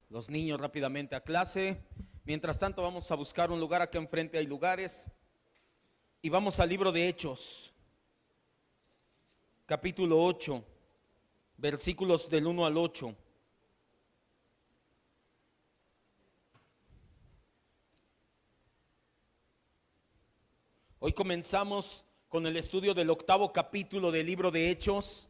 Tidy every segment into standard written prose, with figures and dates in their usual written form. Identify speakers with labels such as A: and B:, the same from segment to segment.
A: Los niños rápidamente a clase. Mientras tanto vamos a buscar un lugar. Acá enfrente hay lugares. Y vamos al libro de Hechos, capítulo 8, versículos del 1 al 8. Hoy comenzamos con el estudio del 8º capítulo del libro de Hechos.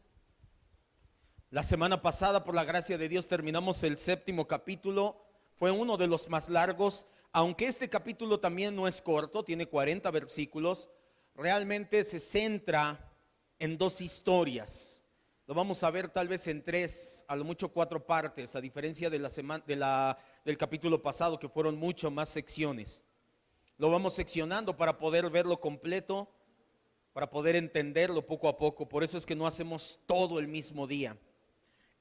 A: La semana pasada, por la gracia de Dios, terminamos el 7º capítulo. Fue uno de los más largos, aunque este capítulo también no es corto, tiene 40 versículos. Realmente se centra en dos historias. Lo vamos a ver tal vez en 3, a lo mucho 4 partes, a diferencia de del capítulo pasado, que fueron mucho más secciones. Lo vamos seccionando para poder verlo completo, para poder entenderlo poco a poco. Por eso es que no hacemos todo el mismo día.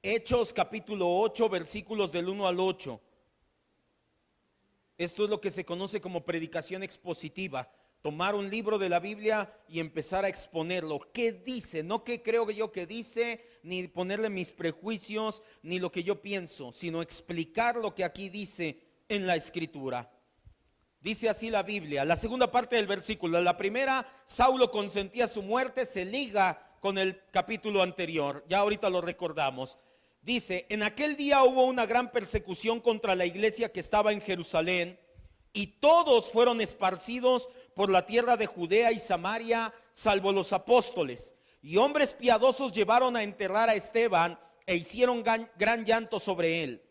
A: Hechos capítulo 8, versículos del 1 al 8. Esto es lo que se conoce como predicación expositiva. Tomar un libro de la Biblia y empezar a exponerlo. ¿Qué dice? No qué creo yo que dice, ni ponerle mis prejuicios, ni lo que yo pienso, sino explicar lo que aquí dice en la Escritura. Dice así la Biblia, la segunda parte del versículo. La primera, Saulo consentía su muerte, se liga con el capítulo anterior. Ya ahorita lo recordamos. Dice, en aquel día hubo una gran persecución contra la iglesia que estaba en Jerusalén, y todos fueron esparcidos por la tierra de Judea y Samaria, salvo los apóstoles. Y hombres piadosos llevaron a enterrar a Esteban e hicieron gran llanto sobre él.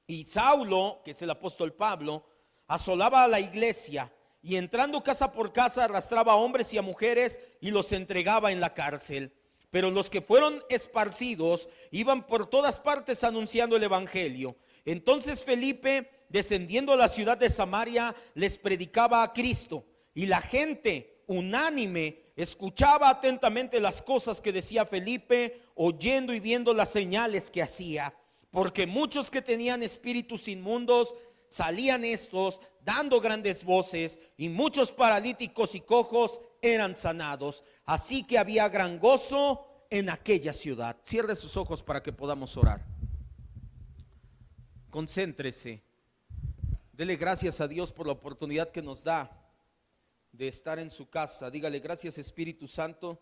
A: Y Saulo, que es el apóstol Pablo, asolaba a la iglesia y entrando casa por casa arrastraba a hombres y a mujeres y los entregaba en la cárcel. Pero los que fueron esparcidos iban por todas partes anunciando el evangelio. Entonces Felipe, descendiendo a la ciudad de Samaria, les predicaba a Cristo. Y la gente unánime escuchaba atentamente las cosas que decía Felipe, oyendo y viendo las señales que hacía. Porque muchos que tenían espíritus inmundos salían estos dando grandes voces, y muchos paralíticos y cojos eran sanados. Así que había gran gozo en aquella ciudad. Cierre sus ojos para que podamos orar. Concéntrese. Dele gracias a Dios por la oportunidad que nos da de estar en su casa. Dígale gracias, Espíritu Santo,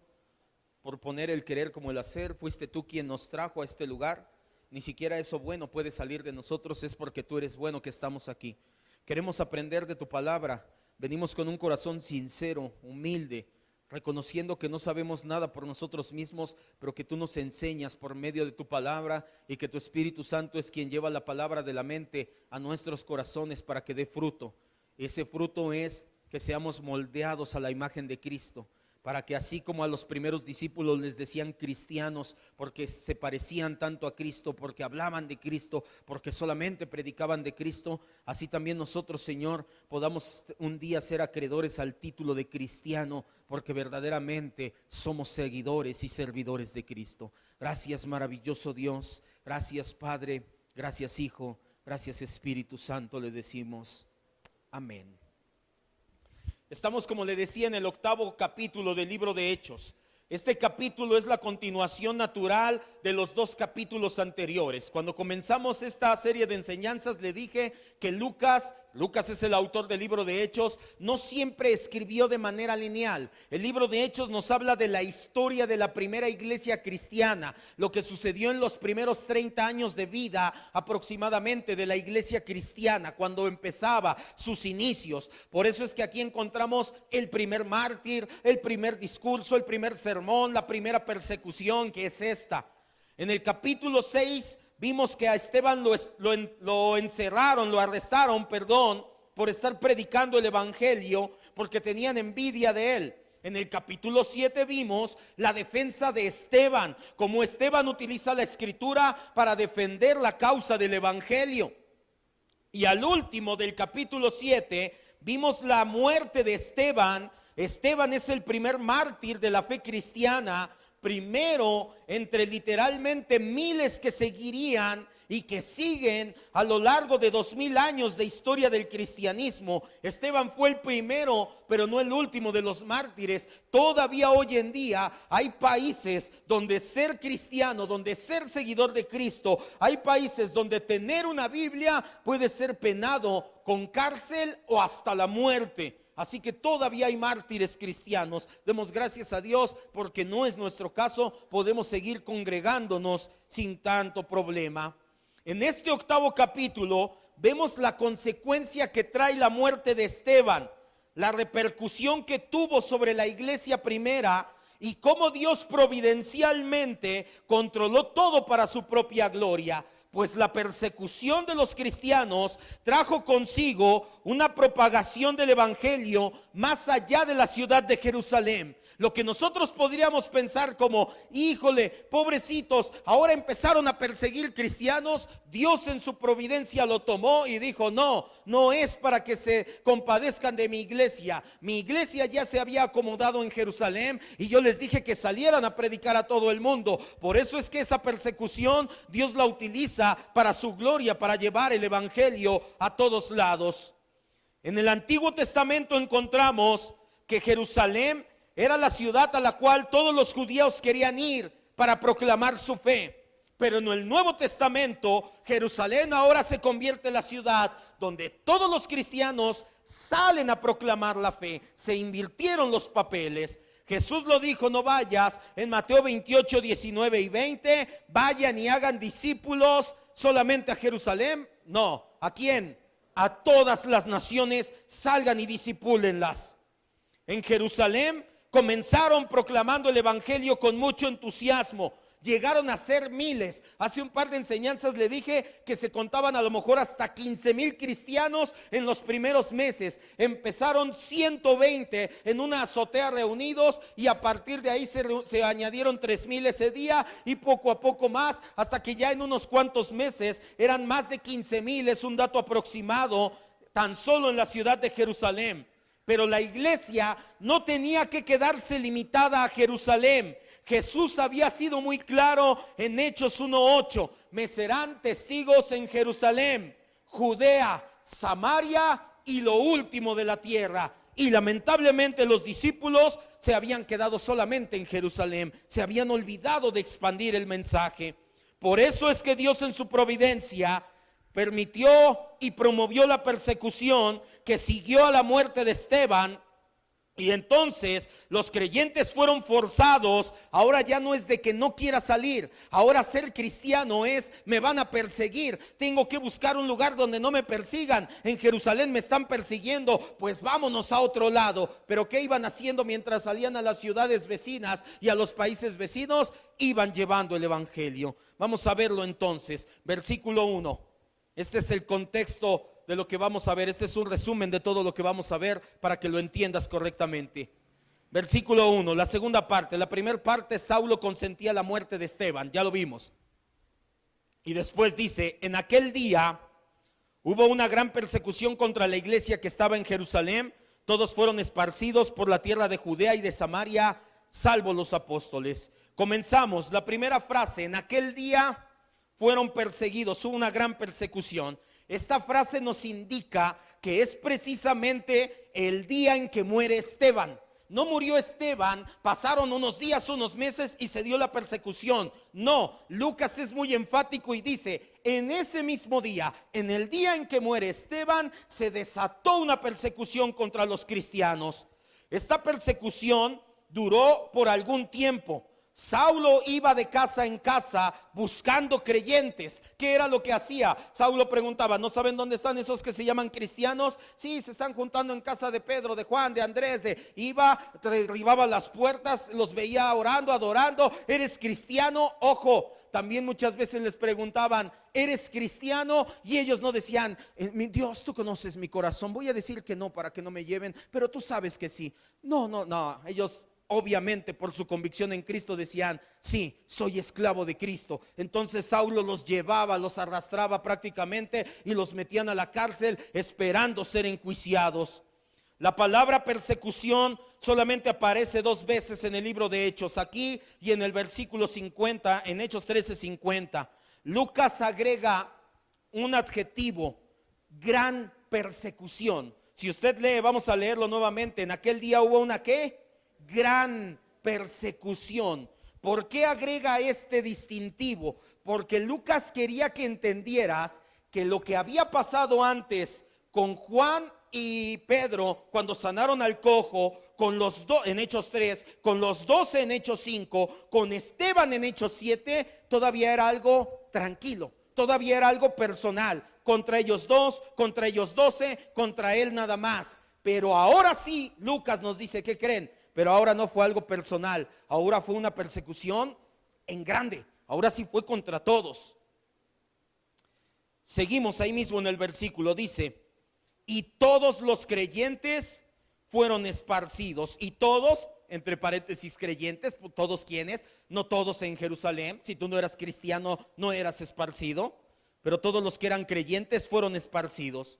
A: por poner el querer como el hacer. Fuiste tú quien nos trajo a este lugar. Ni siquiera eso bueno puede salir de nosotros. Es porque tú eres bueno que estamos aquí. Queremos aprender de tu palabra. Venimos con un corazón sincero, humilde, reconociendo que no sabemos nada por nosotros mismos, pero que tú nos enseñas por medio de tu palabra, y que tu Espíritu Santo es quien lleva la palabra de la mente a nuestros corazones para que dé fruto. Ese fruto es que seamos moldeados a la imagen de Cristo, para que así como a los primeros discípulos les decían cristianos porque se parecían tanto a Cristo, porque hablaban de Cristo, porque solamente predicaban de Cristo, así también nosotros, Señor, podamos un día ser acreedores al título de cristiano, porque verdaderamente somos seguidores y servidores de Cristo. Gracias, maravilloso Dios. Gracias, Padre. Gracias, Hijo. Gracias, Espíritu Santo, le decimos. Amén. Estamos, como le decía, en el 8º capítulo del libro de Hechos. Este capítulo es la continuación natural de los 2 capítulos anteriores. Cuando comenzamos esta serie de enseñanzas, le dije que Lucas es el autor del libro de Hechos, no siempre escribió de manera lineal. El libro de Hechos nos habla de la historia de la primera iglesia cristiana, lo que sucedió en los primeros 30 años de vida aproximadamente de la iglesia cristiana, cuando empezaba sus inicios. Por eso es que aquí encontramos el primer mártir, el primer discurso, el primer sermón, la primera persecución, que es esta. En el capítulo 6 vimos que a Esteban lo encerraron, lo arrestaron, por estar predicando el evangelio, porque tenían envidia de él. En el capítulo 7 vimos la defensa de Esteban, cómo Esteban utiliza la escritura para defender la causa del evangelio. Y al último del capítulo 7 vimos la muerte de Esteban. Esteban es el primer mártir de la fe cristiana, primero entre literalmente miles que seguirían y que siguen a lo largo de 2000 años de historia del cristianismo. Esteban fue el primero, pero no el último de los mártires. Todavía hoy en día hay países donde ser cristiano, donde ser seguidor de Cristo, hay países donde tener una Biblia puede ser penado con cárcel o hasta la muerte. Así que todavía hay mártires cristianos. Demos gracias a Dios porque no es nuestro caso. Podemos seguir congregándonos sin tanto problema. En este 8º capítulo vemos la consecuencia que trae la muerte de Esteban, la repercusión que tuvo sobre la iglesia primera y cómo Dios providencialmente controló todo para su propia gloria. Pues la persecución de los cristianos trajo consigo una propagación del evangelio más allá de la ciudad de Jerusalén. Lo que nosotros podríamos pensar como, híjole, pobrecitos, ahora empezaron a perseguir cristianos. Dios en su providencia lo tomó y dijo, no, no es para que se compadezcan de mi iglesia. Mi iglesia ya se había acomodado en Jerusalén y yo les dije que salieran a predicar a todo el mundo. Por eso es que esa persecución Dios la utiliza para su gloria, para llevar el evangelio a todos lados. En el Antiguo Testamento encontramos que Jerusalén era la ciudad a la cual todos los judíos querían ir para proclamar su fe. Pero en el Nuevo Testamento, Jerusalén ahora se convierte en la ciudad donde todos los cristianos salen a proclamar la fe. Se invirtieron los papeles. Jesús lo dijo, no vayas, en Mateo 28, 19 y 20, vayan y hagan discípulos solamente a Jerusalén. No, ¿a quién? A todas las naciones, salgan y discipúlenlas. En Jerusalén comenzaron proclamando el evangelio con mucho entusiasmo. Llegaron a ser miles. Hace un par de enseñanzas le dije que se contaban a lo mejor hasta 15,000 cristianos en los primeros meses. Empezaron 120 en una azotea reunidos y a partir de ahí se añadieron 3,000 ese día y poco a poco más, hasta que ya en unos cuantos meses eran más de 15,000. Es un dato aproximado tan solo en la ciudad de Jerusalén. Pero la iglesia no tenía que quedarse limitada a Jerusalén. Jesús había sido muy claro en Hechos 1:8. Me serán testigos en Jerusalén, Judea, Samaria y lo último de la tierra. Y lamentablemente los discípulos se habían quedado solamente en Jerusalén. Se habían olvidado de expandir el mensaje. Por eso es que Dios en su providencia permitió y promovió la persecución que siguió a la muerte de Esteban. Y entonces los creyentes fueron forzados. Ahora ya no es de que no quiera salir. Ahora ser cristiano es, me van a perseguir, tengo que buscar un lugar donde no me persigan. En Jerusalén me están persiguiendo, pues vámonos a otro lado. Pero ¿qué iban haciendo mientras salían a las ciudades vecinas y a los países vecinos? Iban llevando el evangelio. Vamos a verlo entonces, versículo 1. Este es el contexto de lo que vamos a ver. Este es un resumen de todo lo que vamos a ver para que lo entiendas correctamente. Versículo 1, la segunda parte. La primera parte, Saulo consentía la muerte de Esteban, ya lo vimos. Y después dice, en aquel día hubo una gran persecución contra la iglesia que estaba en Jerusalén. Todos fueron esparcidos por la tierra de Judea y de Samaria, salvo los apóstoles. Comenzamos, la primera frase, en aquel día fueron perseguidos, hubo una gran persecución. Esta frase nos indica que es precisamente el día en que muere Esteban. No murió Esteban, pasaron unos días, unos meses y se dio la persecución. No, Lucas es muy enfático y dice, en ese mismo día, en el día en que muere Esteban, se desató una persecución contra los cristianos. Esta persecución duró por algún tiempo. Saulo iba de casa en casa buscando creyentes. ¿Qué era lo que hacía? Saulo preguntaba, ¿no saben dónde están esos que se llaman cristianos? Sí, se están juntando en casa de Pedro, de Juan, de Andrés. Iba, derribaba las puertas, los veía orando, adorando. ¿Eres cristiano? Ojo, también muchas veces les preguntaban, ¿eres cristiano? Y ellos no decían, mi Dios, tú conoces mi corazón, voy a decir que no para que no me lleven, pero tú sabes que sí. No, ellos obviamente por su convicción en Cristo decían, sí, soy esclavo de Cristo. Entonces Saulo los llevaba, los arrastraba prácticamente y los metían a la cárcel esperando ser enjuiciados. La palabra persecución solamente aparece 2 veces en el libro de Hechos, aquí y en el versículo 50, en Hechos 13:50. Lucas agrega un adjetivo: gran persecución. Si usted lee, vamos a leerlo nuevamente. En aquel día hubo una ¿qué? Gran persecución. ¿Por qué agrega este distintivo? Porque Lucas quería que entendieras que lo que había pasado antes con Juan y Pedro cuando sanaron al cojo, con los dos en Hechos 3, con los 12 en Hechos 5, con Esteban en Hechos 7, todavía era algo tranquilo, todavía era algo personal, contra ellos dos, contra ellos 12, contra él nada más. Pero ahora sí, Lucas nos dice, ¿qué creen? Pero ahora no fue algo personal, ahora fue una persecución en grande, ahora sí fue contra todos. Seguimos ahí mismo en el versículo, dice: y todos los creyentes fueron esparcidos. Y todos, entre paréntesis, creyentes, todos quienes, no todos en Jerusalén. Si tú no eras cristiano, no eras esparcido, pero todos los que eran creyentes fueron esparcidos.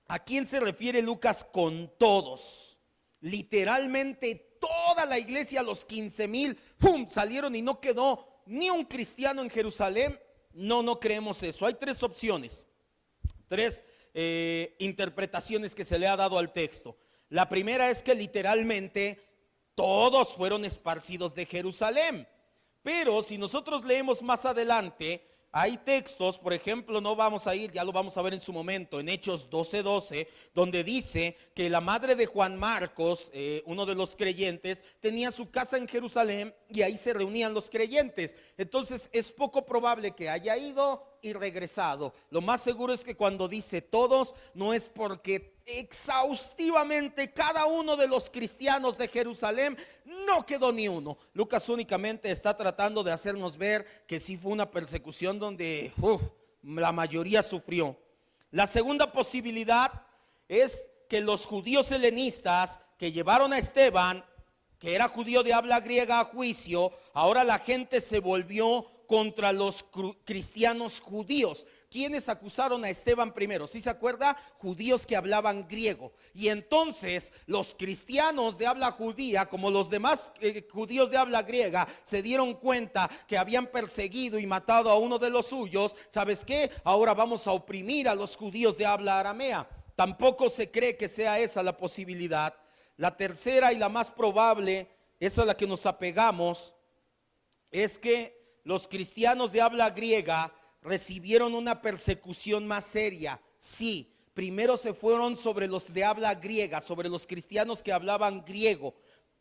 A: ¿A quién se refiere Lucas con todos? Literalmente toda la iglesia, los 15,000, ¡pum!, salieron y no quedó ni un cristiano en Jerusalén. No creemos eso. Hay tres opciones, tres interpretaciones que se le ha dado al texto. La primera es que literalmente todos fueron esparcidos de Jerusalén. Pero si nosotros leemos más adelante, hay textos, por ejemplo, no vamos a ir, ya lo vamos a ver en su momento, en Hechos 12:12, donde dice que la madre de Juan Marcos, uno de los creyentes, tenía su casa en Jerusalén y ahí se reunían los creyentes. Entonces es poco probable que haya ido y regresado. Lo más seguro es que cuando dice todos, no es porque exhaustivamente cada uno de los cristianos de Jerusalén no quedó ni uno. Lucas únicamente está tratando de hacernos ver que sí fue una persecución donde la mayoría sufrió. La segunda posibilidad es que los judíos helenistas que llevaron a Esteban, que era judío de habla griega, a juicio, ahora la gente se volvió contra los cristianos judíos. ¿Quiénes acusaron a Esteban primero? ¿Sí se acuerda? Judíos que hablaban griego. Y entonces los cristianos de habla judía, como los demás judíos de habla griega, se dieron cuenta que habían perseguido y matado a uno de los suyos. ¿Sabes qué? Ahora vamos a oprimir a los judíos de habla aramea. Tampoco se cree que sea esa la posibilidad. La tercera y la más probable, esa a la que nos apegamos, es que los cristianos de habla griega recibieron una persecución más seria. Sí, primero se fueron sobre los de habla griega, sobre los cristianos que hablaban griego,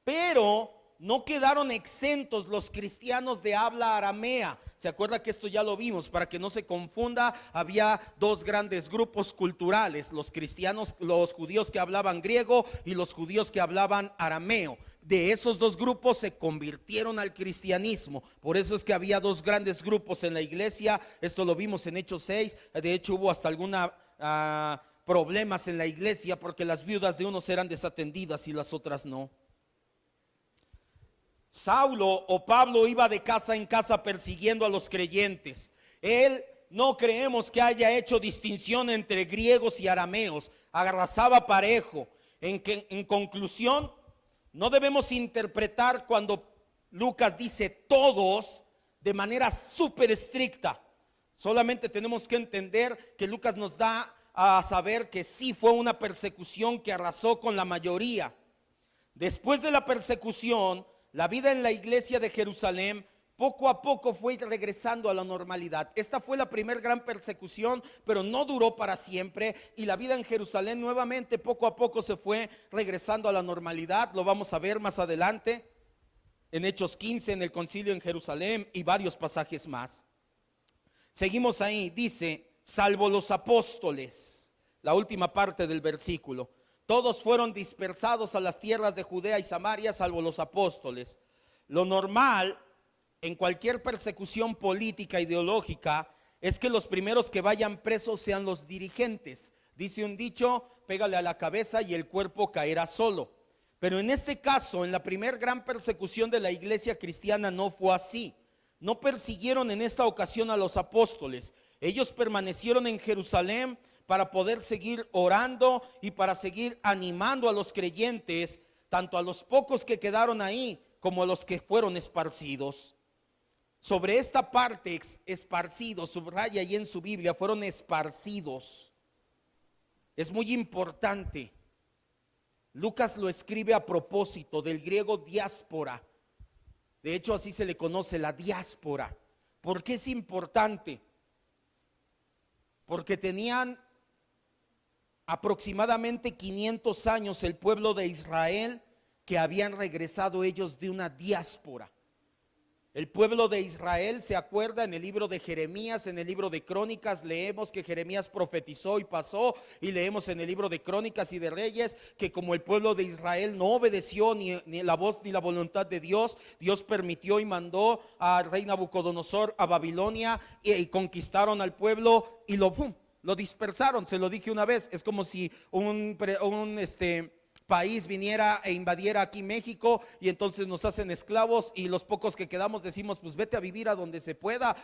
A: pero no quedaron exentos los cristianos de habla aramea. ¿Se acuerda que esto ya lo vimos? Para que no se confunda, había dos grandes grupos culturales: los cristianos, los judíos que hablaban griego y los judíos que hablaban arameo. De esos dos grupos se convirtieron al cristianismo. Por eso es que había dos grandes grupos en la iglesia. Esto lo vimos en Hechos 6. De hecho hubo hasta alguna problemas en la iglesia porque las viudas de unos eran desatendidas y las otras no. Saulo o Pablo iba de casa en casa persiguiendo a los creyentes. Él, no creemos que haya hecho distinción entre griegos y arameos, arrasaba parejo. En conclusión, no debemos interpretar cuando Lucas dice todos de manera súper estricta. Solamente tenemos que entender que Lucas nos da a saber que sí fue una persecución que arrasó con la mayoría. Después de la persecución, la vida en la iglesia de Jerusalén poco a poco fue regresando a la normalidad. Esta fue la primera gran persecución, pero no duró para siempre, y la vida en Jerusalén nuevamente poco a poco se fue regresando a la normalidad. Lo vamos a ver más adelante en Hechos 15, en el concilio en Jerusalén y varios pasajes más. Seguimos ahí, dice, salvo los apóstoles, la última parte del versículo. Todos fueron dispersados a las tierras de Judea y Samaria, salvo los apóstoles. Lo normal en cualquier persecución política, ideológica, es que los primeros que vayan presos sean los dirigentes. Dice un dicho: pégale a la cabeza y el cuerpo caerá solo. Pero en este caso, en la primera gran persecución de la iglesia cristiana, no fue así. No persiguieron en esta ocasión a los apóstoles. Ellos permanecieron en Jerusalén para poder seguir orando y para seguir animando a los creyentes, tanto a los pocos que quedaron ahí como a los que fueron esparcidos. Sobre esta parte, esparcidos, subraya ahí en su Biblia, fueron esparcidos. Es muy importante. Lucas lo escribe a propósito del griego diáspora. De hecho, así se le conoce, la diáspora. ¿Por qué es importante? Porque tenían aproximadamente 500 años el pueblo de Israel que habían regresado ellos de una diáspora. El pueblo de Israel se acuerda en el libro de Jeremías, en el libro de Crónicas, leemos que Jeremías profetizó y pasó, y leemos en el libro de Crónicas y de Reyes que como el pueblo de Israel no obedeció ni la voz ni la voluntad de Dios, Dios permitió y mandó al rey Nabucodonosor a Babilonia y conquistaron al pueblo y lo dispersaron. Se lo dije una vez, es como si un país viniera e invadiera aquí México y entonces nos hacen esclavos y los pocos que quedamos decimos pues vete a vivir a donde se pueda,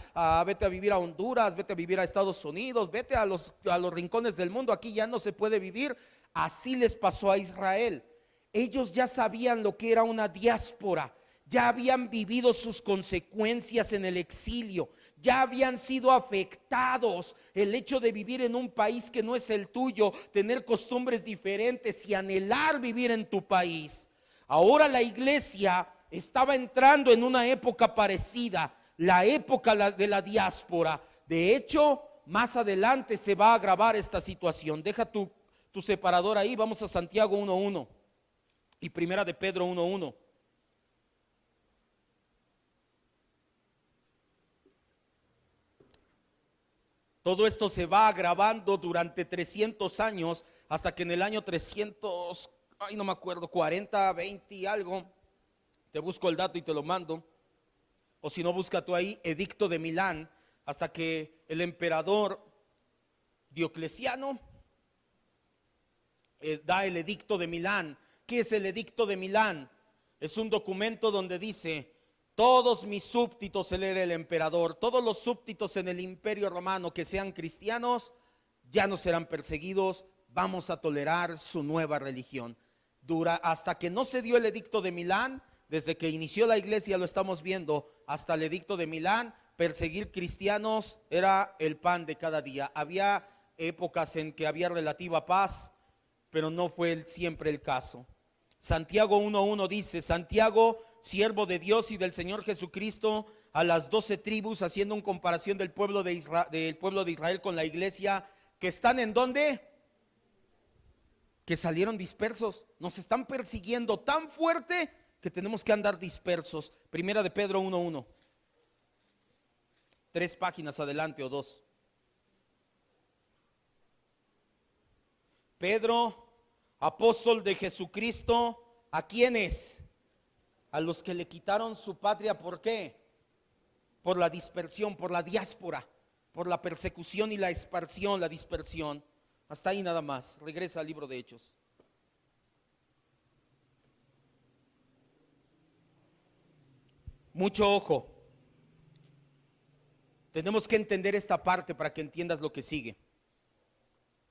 A: vete a vivir a Honduras, vete a vivir a Estados Unidos, vete a los rincones del mundo, aquí ya no se puede vivir. Así les pasó a Israel. Ellos ya sabían lo que era una diáspora, ya habían vivido sus consecuencias en el exilio, ya habían sido afectados. El hecho de vivir en un país que no es el tuyo, tener costumbres diferentes y anhelar vivir en tu país. Ahora la iglesia estaba entrando en una época parecida, la época de la diáspora. De hecho, más adelante se va a agravar esta situación. Deja tu separador ahí, vamos a Santiago 1:1 y Primera de Pedro 1:1. Todo esto se va agravando durante 300 años hasta que en el año 300, no me acuerdo, 40, 20 y algo, te busco el dato y te lo mando, o si no, busca tú ahí, Edicto de Milán, hasta que el emperador Diocleciano da el Edicto de Milán. ¿Qué es el Edicto de Milán? Es un documento donde dice: todos mis súbditos, él era el emperador, todos los súbditos en el imperio romano que sean cristianos ya no serán perseguidos, vamos a tolerar su nueva religión. Hasta que no se dio el Edicto de Milán, desde que inició la iglesia lo estamos viendo, hasta el Edicto de Milán, perseguir cristianos era el pan de cada día. Había épocas en que había relativa paz, pero no fue siempre el caso. Santiago 1:1 dice: Santiago, siervo de Dios y del Señor Jesucristo, a las 12 tribus, haciendo una comparación del pueblo de Israel con la iglesia, que están en ¿dónde? Que salieron dispersos, nos están persiguiendo tan fuerte que tenemos que andar dispersos. Primera de Pedro 1:1, 3 páginas adelante o 2. Pedro, apóstol de Jesucristo, ¿a quiénes? A los que le quitaron su patria. ¿Por qué? Por la dispersión, por la diáspora, por la persecución y la esparción, la dispersión. Hasta ahí nada más. Regresa al libro de Hechos. Mucho ojo. Tenemos que entender esta parte para que entiendas lo que sigue.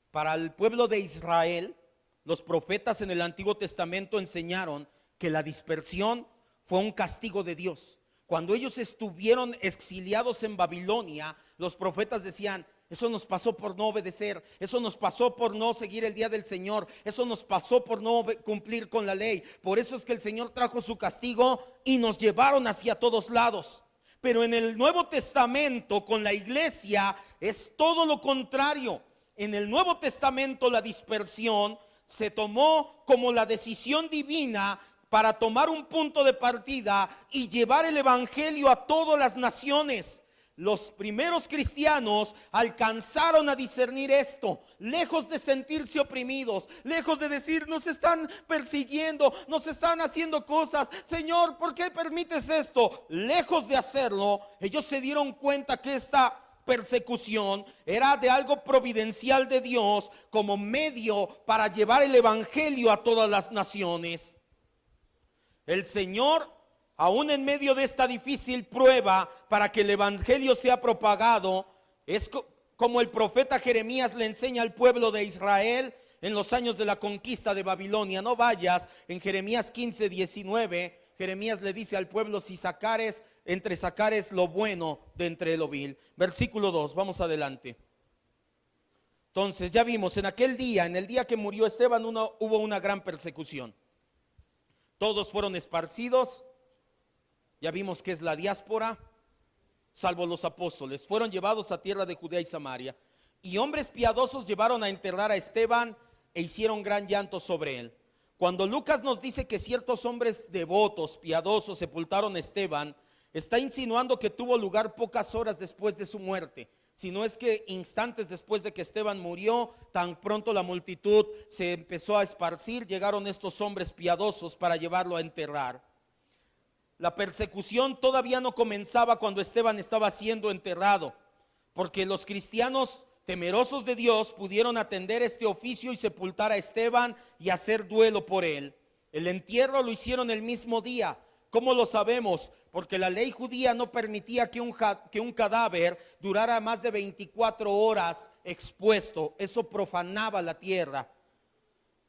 A: Para el pueblo de Israel, los profetas en el Antiguo Testamento enseñaron que la dispersión fue un castigo de Dios. Cuando ellos estuvieron exiliados en Babilonia, los profetas decían: eso nos pasó por no obedecer, eso nos pasó por no seguir el día del Señor, eso nos pasó por no cumplir con la ley. Por eso es que el Señor trajo su castigo y nos llevaron hacia todos lados. Pero en el Nuevo Testamento, con la iglesia, es todo lo contrario. En el Nuevo Testamento la dispersión se tomó como la decisión divina para tomar un punto de partida y llevar el evangelio a todas las naciones. Los primeros cristianos alcanzaron a discernir esto, lejos de sentirse oprimidos, lejos de decir: nos están persiguiendo, nos están haciendo cosas, Señor, ¿por qué permites esto? Lejos de hacerlo, ellos se dieron cuenta que esta persecución era de algo providencial de Dios como medio para llevar el evangelio a todas las naciones. El Señor, aún en medio de esta difícil prueba para que el evangelio sea propagado, es como el profeta Jeremías le enseña al pueblo de Israel en los años de la conquista de Babilonia. No vayas, en Jeremías 15:19, Jeremías le dice al pueblo: si sacares, entre sacares lo bueno de entre lo vil. Versículo 2, vamos adelante. Entonces ya vimos, en aquel día, en el día que murió Esteban, hubo una gran persecución. Todos fueron esparcidos. Ya vimos que es la diáspora, salvo los apóstoles. Fueron llevados a tierra de Judea y Samaria. Y hombres piadosos llevaron a enterrar a Esteban e hicieron gran llanto sobre él. Cuando Lucas nos dice que ciertos hombres devotos, piadosos, sepultaron a Esteban, está insinuando que tuvo lugar pocas horas después de su muerte. Si no es que instantes después de que Esteban murió, tan pronto la multitud se empezó a esparcir, llegaron estos hombres piadosos para llevarlo a enterrar. La persecución todavía no comenzaba cuando Esteban estaba siendo enterrado, porque los cristianos temerosos de Dios pudieron atender este oficio y sepultar a Esteban y hacer duelo por él. El entierro lo hicieron el mismo día. ¿Cómo lo sabemos? Porque la ley judía no permitía que un cadáver durara más de 24 horas expuesto. Eso profanaba la tierra.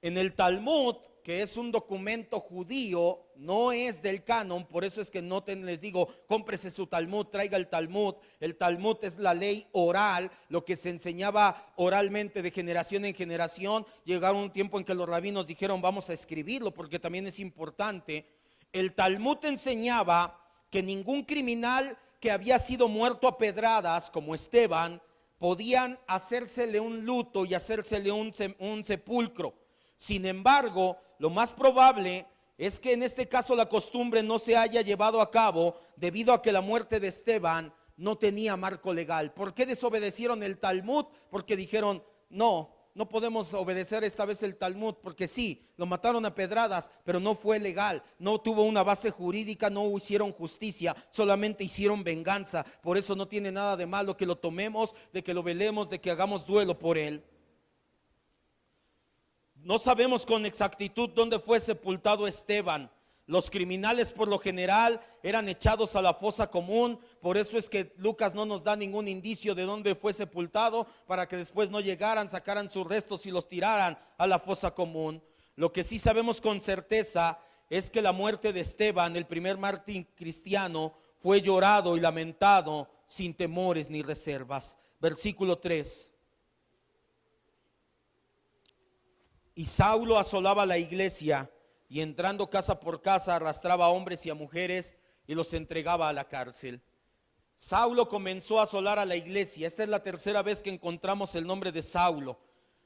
A: En el Talmud, que es un documento judío, no es del canon, por eso es que les digo, cómprese su Talmud, traiga el Talmud. El Talmud es la ley oral, lo que se enseñaba oralmente de generación en generación. Llegaron un tiempo en que los rabinos dijeron: vamos a escribirlo porque también es importante. El Talmud enseñaba que ningún criminal que había sido muerto a pedradas, como Esteban, podían hacérsele un luto y hacérsele un sepulcro. Sin embargo, lo más probable es que en este caso la costumbre no se haya llevado a cabo debido a que la muerte de Esteban no tenía marco legal. ¿Por qué desobedecieron el Talmud? Porque dijeron: no podemos obedecer esta vez el Talmud, porque sí, lo mataron a pedradas, pero no fue legal, no tuvo una base jurídica, no hicieron justicia, solamente hicieron venganza. Por eso no tiene nada de malo que lo tomemos, de que lo velemos, de que hagamos duelo por él. No sabemos con exactitud dónde fue sepultado Esteban. Los criminales por lo general eran echados a la fosa común. Por eso es que Lucas no nos da ningún indicio de dónde fue sepultado, para que después no llegaran, sacaran sus restos y los tiraran a la fosa común. Lo que sí sabemos con certeza es que la muerte de Esteban, el primer mártir cristiano, fue llorado y lamentado sin temores ni reservas. Versículo 3. Y Saulo asolaba la iglesia, y entrando casa por casa arrastraba a hombres y a mujeres y los entregaba a la cárcel. Saulo comenzó a asolar a la iglesia. Esta es la tercera vez que encontramos el nombre de Saulo.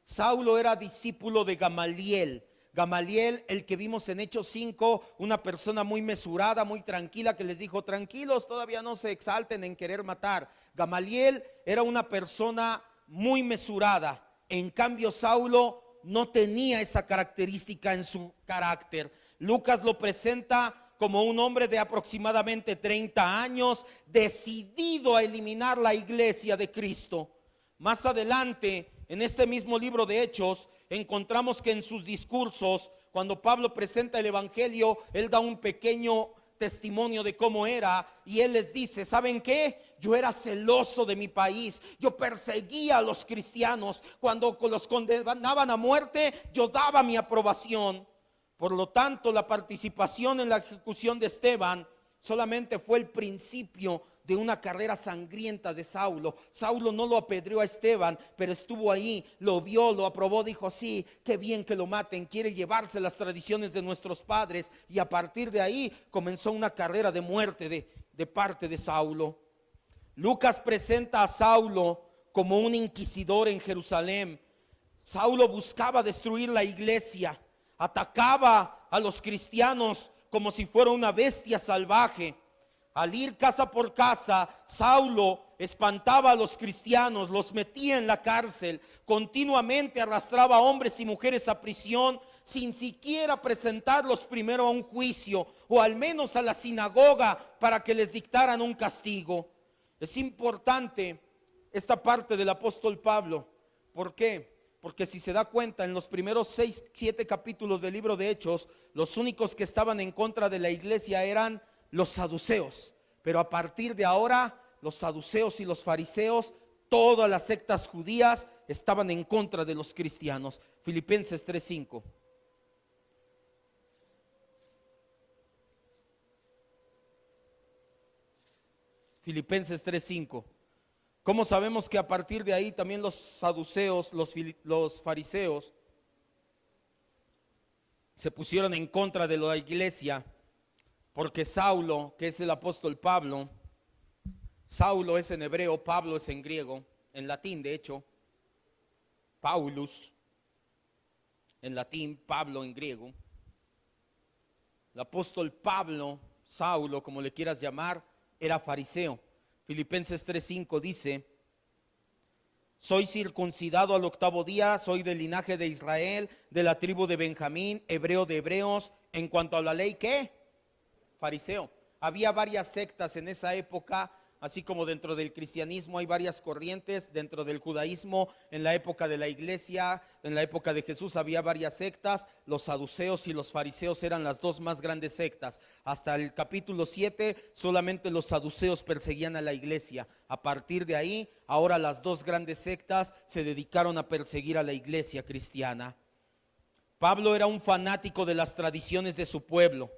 A: Saulo era discípulo de Gamaliel. Gamaliel, el que vimos en Hechos 5, una persona muy mesurada, muy tranquila, que les dijo: tranquilos, todavía no se exalten en querer matar. Gamaliel era una persona muy mesurada. En cambio, Saulo no tenía esa característica en su carácter. Lucas lo presenta como un hombre de aproximadamente 30 años, decidido a eliminar la iglesia de Cristo. Más adelante, en este mismo libro de Hechos, encontramos que en sus discursos, cuando Pablo presenta el evangelio, él da un pequeño testimonio de cómo era, y él les dice: ¿saben qué? Yo era celoso de mi país, yo perseguía a los cristianos, cuando los condenaban a muerte, yo daba mi aprobación. Por lo tanto, la participación en la ejecución de Esteban solamente fue el principio de una carrera sangrienta de Saulo. Saulo no lo apedreó a Esteban, pero estuvo ahí, lo vio, lo aprobó, dijo: sí, qué bien que lo maten, quiere llevarse las tradiciones de nuestros padres. Y a partir de ahí comenzó una carrera de muerte de parte de Saulo. Lucas presenta a Saulo como un inquisidor en Jerusalén. Saulo buscaba destruir la iglesia, atacaba a los cristianos como si fuera una bestia salvaje. Al ir casa por casa, Saulo espantaba a los cristianos, los metía en la cárcel, continuamente arrastraba a hombres y mujeres a prisión, sin siquiera presentarlos primero a un juicio o al menos a la sinagoga para que les dictaran un castigo. Es importante esta parte del apóstol Pablo. ¿Por qué? Porque si se da cuenta, en los primeros 6, 7 capítulos del libro de Hechos, los únicos que estaban en contra de la iglesia eran los saduceos. Pero a partir de ahora, los saduceos y los fariseos, todas las sectas judías, estaban en contra de los cristianos. Filipenses 3:5. Filipenses 3:5. ¿Cómo sabemos que a partir de ahí también los saduceos, los fariseos, se pusieron en contra de la iglesia? Porque Saulo, que es el apóstol Pablo, Saulo es en hebreo, Pablo es en griego, en latín de hecho, Paulus, en latín, Pablo en griego. El apóstol Pablo, Saulo, como le quieras llamar, era fariseo. Filipenses 3:5 dice: soy circuncidado al 8º día, soy del linaje de Israel, de la tribu de Benjamín, hebreo de hebreos. En cuanto a la ley, ¿qué? Fariseo. Había varias sectas en esa época, así como dentro del cristianismo hay varias corrientes. Dentro del judaísmo, en la época de la iglesia, en la época de Jesús, había varias sectas. Los saduceos y los fariseos eran las dos más grandes sectas. Hasta el capítulo 7 solamente los saduceos perseguían a la iglesia. A partir de ahí, ahora las dos grandes sectas se dedicaron a perseguir a la iglesia cristiana. Pablo era un fanático de las tradiciones de su pueblo.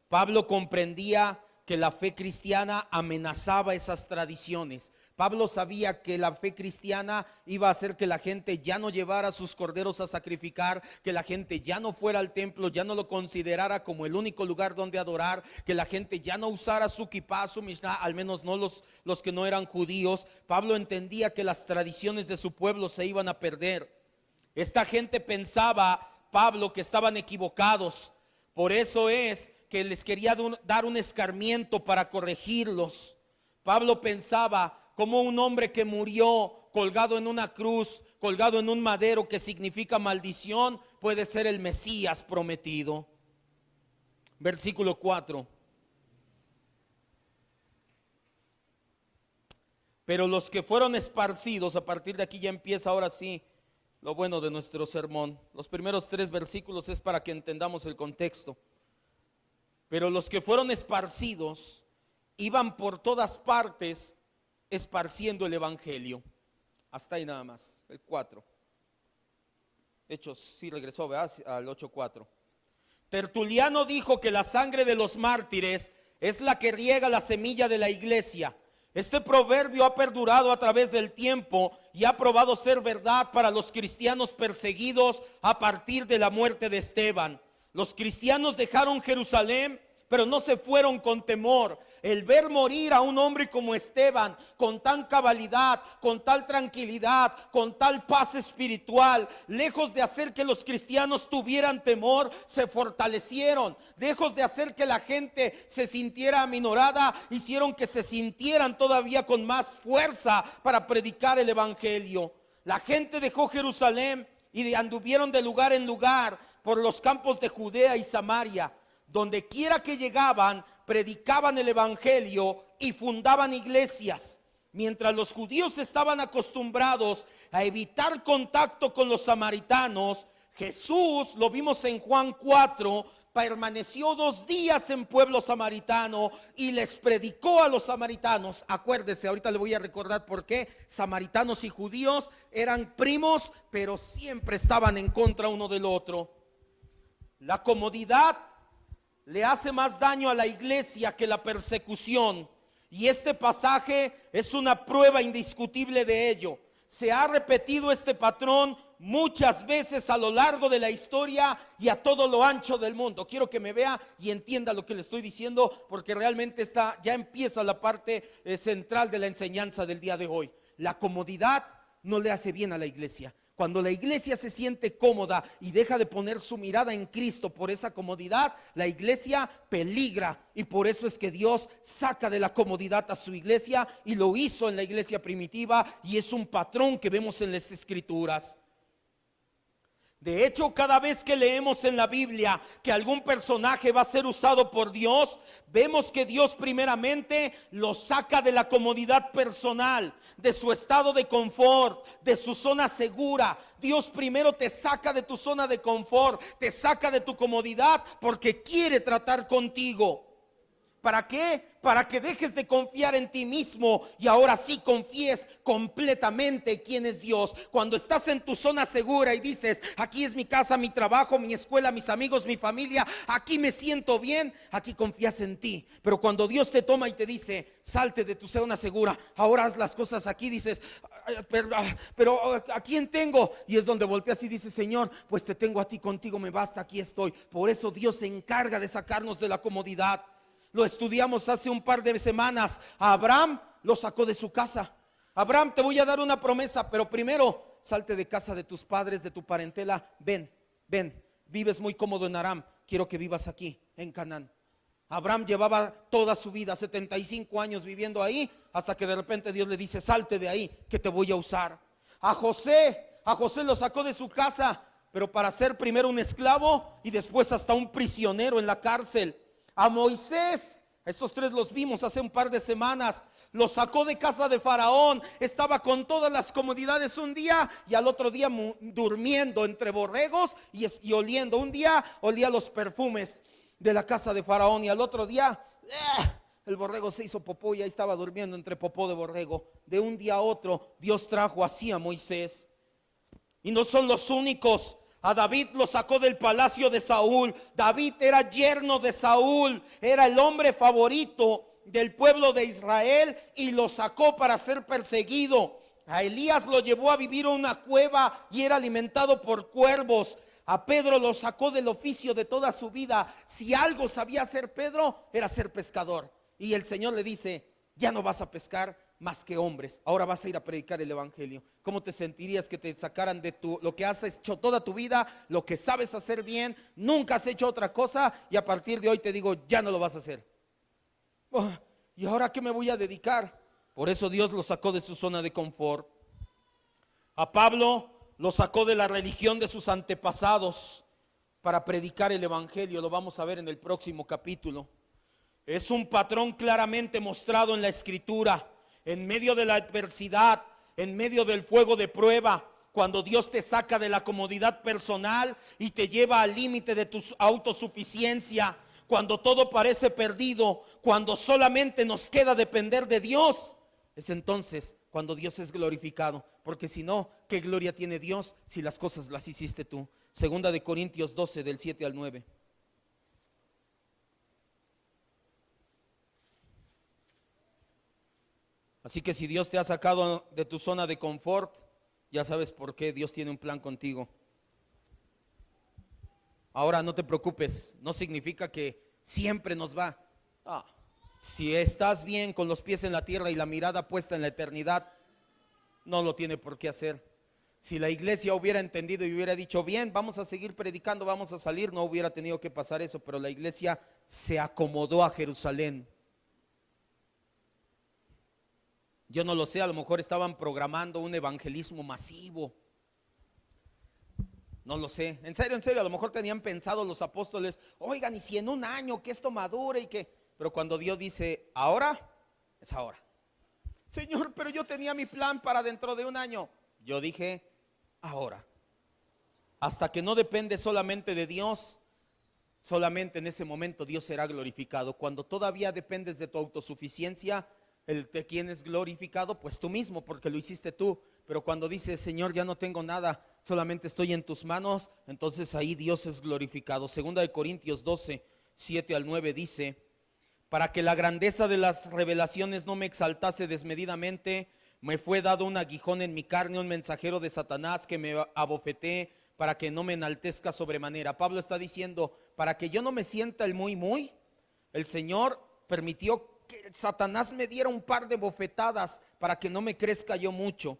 A: Pablo comprendía que la fe cristiana amenazaba esas tradiciones. Pablo sabía que la fe cristiana iba a hacer que la gente ya no llevara sus corderos a sacrificar, que la gente ya no fuera al templo, ya no lo considerara como el único lugar donde adorar, que la gente ya no usara su kipá, su mishnah, al menos no los que no eran judíos. Pablo entendía que las tradiciones de su pueblo se iban a perder. Esta gente pensaba, Pablo, que estaban equivocados. Por eso es que les quería dar un escarmiento para corregirlos. Pablo pensaba como un hombre que murió colgado en una cruz, colgado en un madero, que significa maldición, puede ser el Mesías prometido. Versículo 4. Pero los que fueron esparcidos, a partir de aquí ya empieza ahora sí lo bueno de nuestro sermón. Los primeros 3 versículos es para que entendamos el contexto. Pero los que fueron esparcidos iban por todas partes esparciendo el evangelio. Hasta ahí nada más, el 4. De hecho, sí regresó, ¿verdad? Al 8:4. Tertuliano dijo que la sangre de los mártires es la que riega la semilla de la iglesia. Este proverbio ha perdurado a través del tiempo y ha probado ser verdad para los cristianos perseguidos a partir de la muerte de Esteban. Los cristianos dejaron Jerusalén, pero no se fueron con temor. El ver morir a un hombre como Esteban, con tan cabalidad, con tal tranquilidad, con tal paz espiritual, lejos de hacer que los cristianos tuvieran temor, se fortalecieron. Lejos de hacer que la gente se sintiera aminorada, hicieron que se sintieran todavía con más fuerza para predicar el evangelio. La gente dejó Jerusalén y anduvieron de lugar en lugar por los campos de Judea y Samaria. Donde quiera que llegaban, predicaban el evangelio y fundaban iglesias. Mientras los judíos estaban acostumbrados a evitar contacto con los samaritanos, Jesús, lo vimos en Juan 4, permaneció 2 días en pueblo samaritano y les predicó a los samaritanos. Acuérdese, ahorita le voy a recordar por qué. Samaritanos y judíos eran primos, pero siempre estaban en contra uno del otro. La comodidad le hace más daño a la iglesia que la persecución, y este pasaje es una prueba indiscutible de ello. Se ha repetido este patrón muchas veces a lo largo de la historia y a todo lo ancho del mundo. Quiero que me vea y entienda lo que le estoy diciendo, porque realmente ya empieza la parte central de la enseñanza del día de hoy. La comodidad no le hace bien a la iglesia. Cuando la iglesia se siente cómoda y deja de poner su mirada en Cristo por esa comodidad, la iglesia peligra. Y por eso es que Dios saca de la comodidad a su iglesia, y lo hizo en la iglesia primitiva, y es un patrón que vemos en las Escrituras. De hecho, cada vez que leemos en la Biblia que algún personaje va a ser usado por Dios, vemos que Dios primeramente lo saca de la comodidad personal, de su estado de confort, de su zona segura. Dios primero te saca de tu zona de confort, te saca de tu comodidad, porque quiere tratar contigo. ¿Para qué? Para que dejes de confiar en ti mismo y ahora sí confíes completamente en quién es Dios. Cuando estás en tu zona segura y dices, aquí es mi casa, mi trabajo, mi escuela, mis amigos, mi familia, aquí me siento bien, aquí confías en ti. Pero cuando Dios te toma y te dice, salte de tu zona segura, ahora haz las cosas aquí, dices, pero ¿a quién tengo? Y es donde volteas y dices, Señor, pues te tengo a ti, contigo me basta, aquí estoy. Por eso Dios se encarga de sacarnos de la comodidad. Lo estudiamos hace un par de semanas. A Abraham lo sacó de su casa. Abraham, te voy a dar una promesa, pero primero salte de casa de tus padres, de tu parentela. Ven, vives muy cómodo en Aram, quiero que vivas aquí en Canaán. Abraham llevaba toda su vida, 75 años viviendo ahí, hasta que de repente Dios le dice, salte de ahí, que te voy a usar. A José lo sacó de su casa, pero para ser primero un esclavo y después hasta un prisionero en la cárcel. A Moisés, estos tres los vimos hace un par de semanas, lo sacó de casa de Faraón, estaba con todas las comodidades un día y al otro día durmiendo entre borregos y oliendo. Un día olía los perfumes de la casa de Faraón y al otro día el borrego se hizo popó y ahí estaba durmiendo entre popó de borrego. De un día a otro Dios trajo así a Moisés. Y no son los únicos. A David lo sacó del palacio de Saúl. David era yerno de Saúl, era el hombre favorito del pueblo de Israel y lo sacó para ser perseguido. A Elías lo llevó a vivir en una cueva y era alimentado por cuervos. A Pedro lo sacó del oficio de toda su vida. Si algo sabía hacer Pedro, era ser pescador. Y el Señor le dice, ya no vas a pescar más que hombres, ahora vas a ir a predicar el evangelio. ¿Cómo te sentirías que te sacaran de lo que has hecho toda tu vida, lo que sabes hacer bien, nunca has hecho otra cosa y a partir de hoy te digo, ya no lo vas a hacer? ¿Y ahora qué me voy a dedicar? Por eso Dios lo sacó de su zona de confort. A Pablo lo sacó de la religión de sus antepasados para predicar el evangelio. Lo vamos a ver en el próximo capítulo. Es un patrón claramente mostrado en la escritura. En medio de la adversidad, en medio del fuego de prueba, cuando Dios te saca de la comodidad personal y te lleva al límite de tu autosuficiencia, cuando todo parece perdido, cuando solamente nos queda depender de Dios, es entonces cuando Dios es glorificado. Porque si no, ¿qué gloria tiene Dios si las cosas las hiciste tú? Segunda de Corintios 12, del 7 al 9. Así que si Dios te ha sacado de tu zona de confort, ya sabes por qué Dios tiene un plan contigo. Ahora no te preocupes, no significa que siempre nos va. Si estás bien con los pies en la tierra y la mirada puesta en la eternidad, no lo tiene por qué hacer. Si la iglesia hubiera entendido y hubiera dicho, bien, vamos a seguir predicando, vamos a salir, no hubiera tenido que pasar eso, pero la iglesia se acomodó a Jerusalén. Yo no lo sé, a lo mejor estaban programando un evangelismo masivo. No lo sé, en serio, a lo mejor tenían pensado los apóstoles, oigan, y si en un año que esto madure y que... Pero cuando Dios dice, ahora, es ahora. Señor, pero yo tenía mi plan para dentro de un año. Yo dije, ahora. Hasta que no depende solamente de Dios, solamente en ese momento Dios será glorificado. Cuando todavía dependes de tu autosuficiencia, ¿de quién es glorificado? Pues tú mismo, porque lo hiciste tú. Pero cuando dices, Señor, ya no tengo nada, solamente estoy en tus manos, entonces ahí Dios es glorificado. Segunda de Corintios 12, 7 al 9 dice, para que la grandeza de las revelaciones no me exaltase desmedidamente, me fue dado un aguijón en mi carne, un mensajero de Satanás que me abofeté para que no me enaltezca sobremanera. Pablo está diciendo, para que yo no me sienta el muy, el Señor permitió que Satanás me diera un par de bofetadas para que no me crezca yo mucho.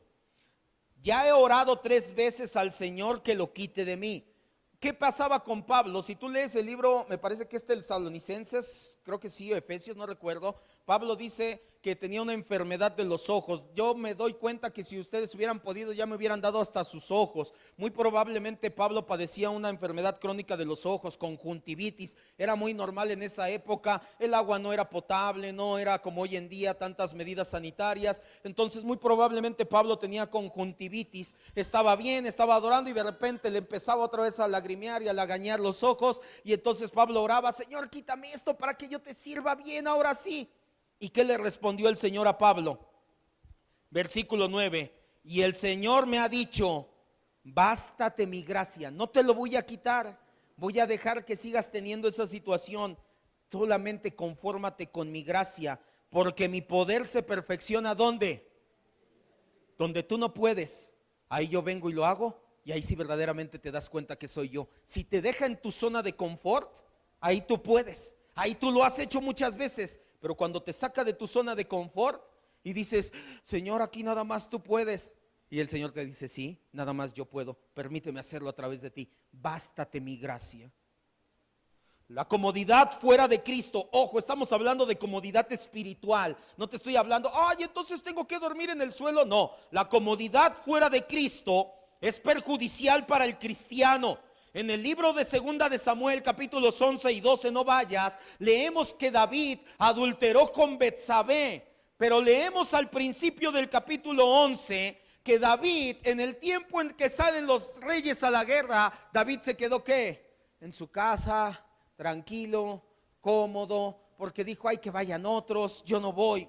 A: Ya he orado 3 veces al Señor que lo quite de mí. ¿Qué pasaba con Pablo? Si tú lees el libro, me parece que es del Tesalonicenses, creo que sí, Efesios, no recuerdo. Pablo dice que tenía una enfermedad de los ojos. Yo me doy cuenta que si ustedes hubieran podido, ya me hubieran dado hasta sus ojos. Muy probablemente Pablo padecía una enfermedad crónica de los ojos, conjuntivitis. Era muy normal en esa época. El agua no era potable, no era como hoy en día tantas medidas sanitarias. Entonces muy probablemente Pablo tenía conjuntivitis. Estaba bien, estaba adorando y de repente le empezaba otra vez a lagrimear lagrimear y a lagañar los ojos. Y entonces Pablo oraba: Señor, quítame esto para que yo te sirva bien ahora sí. ¿Y qué le respondió el Señor a Pablo? Versículo 9: y el Señor me ha dicho: bástate mi gracia. No te lo voy a quitar, voy a dejar que sigas teniendo esa situación. Solamente confórmate con mi gracia, porque mi poder se perfecciona ¿dónde? Donde tú no puedes, ahí yo vengo y lo hago. Y ahí sí verdaderamente te das cuenta que soy yo. Si te deja en tu zona de confort, ahí tú puedes, ahí tú lo has hecho muchas veces. Pero cuando te saca de tu zona de confort y dices: Señor, aquí nada más tú puedes, y el Señor te dice: sí, nada más yo puedo, permíteme hacerlo a través de ti. Bástate mi gracia. La comodidad fuera de Cristo, ojo, estamos hablando de comodidad espiritual. No te estoy hablando: ay, entonces tengo que dormir en el suelo. No, la comodidad fuera de Cristo es perjudicial para el cristiano. En el libro de Segunda de Samuel, capítulos 11 y 12, no vayas, leemos que David adulteró con Betsabé. Pero leemos al principio del capítulo 11 que David, en el tiempo en que salen los reyes a la guerra, David se quedó ¿qué? En su casa, tranquilo, cómodo, porque dijo: ay, que vayan otros, yo no voy.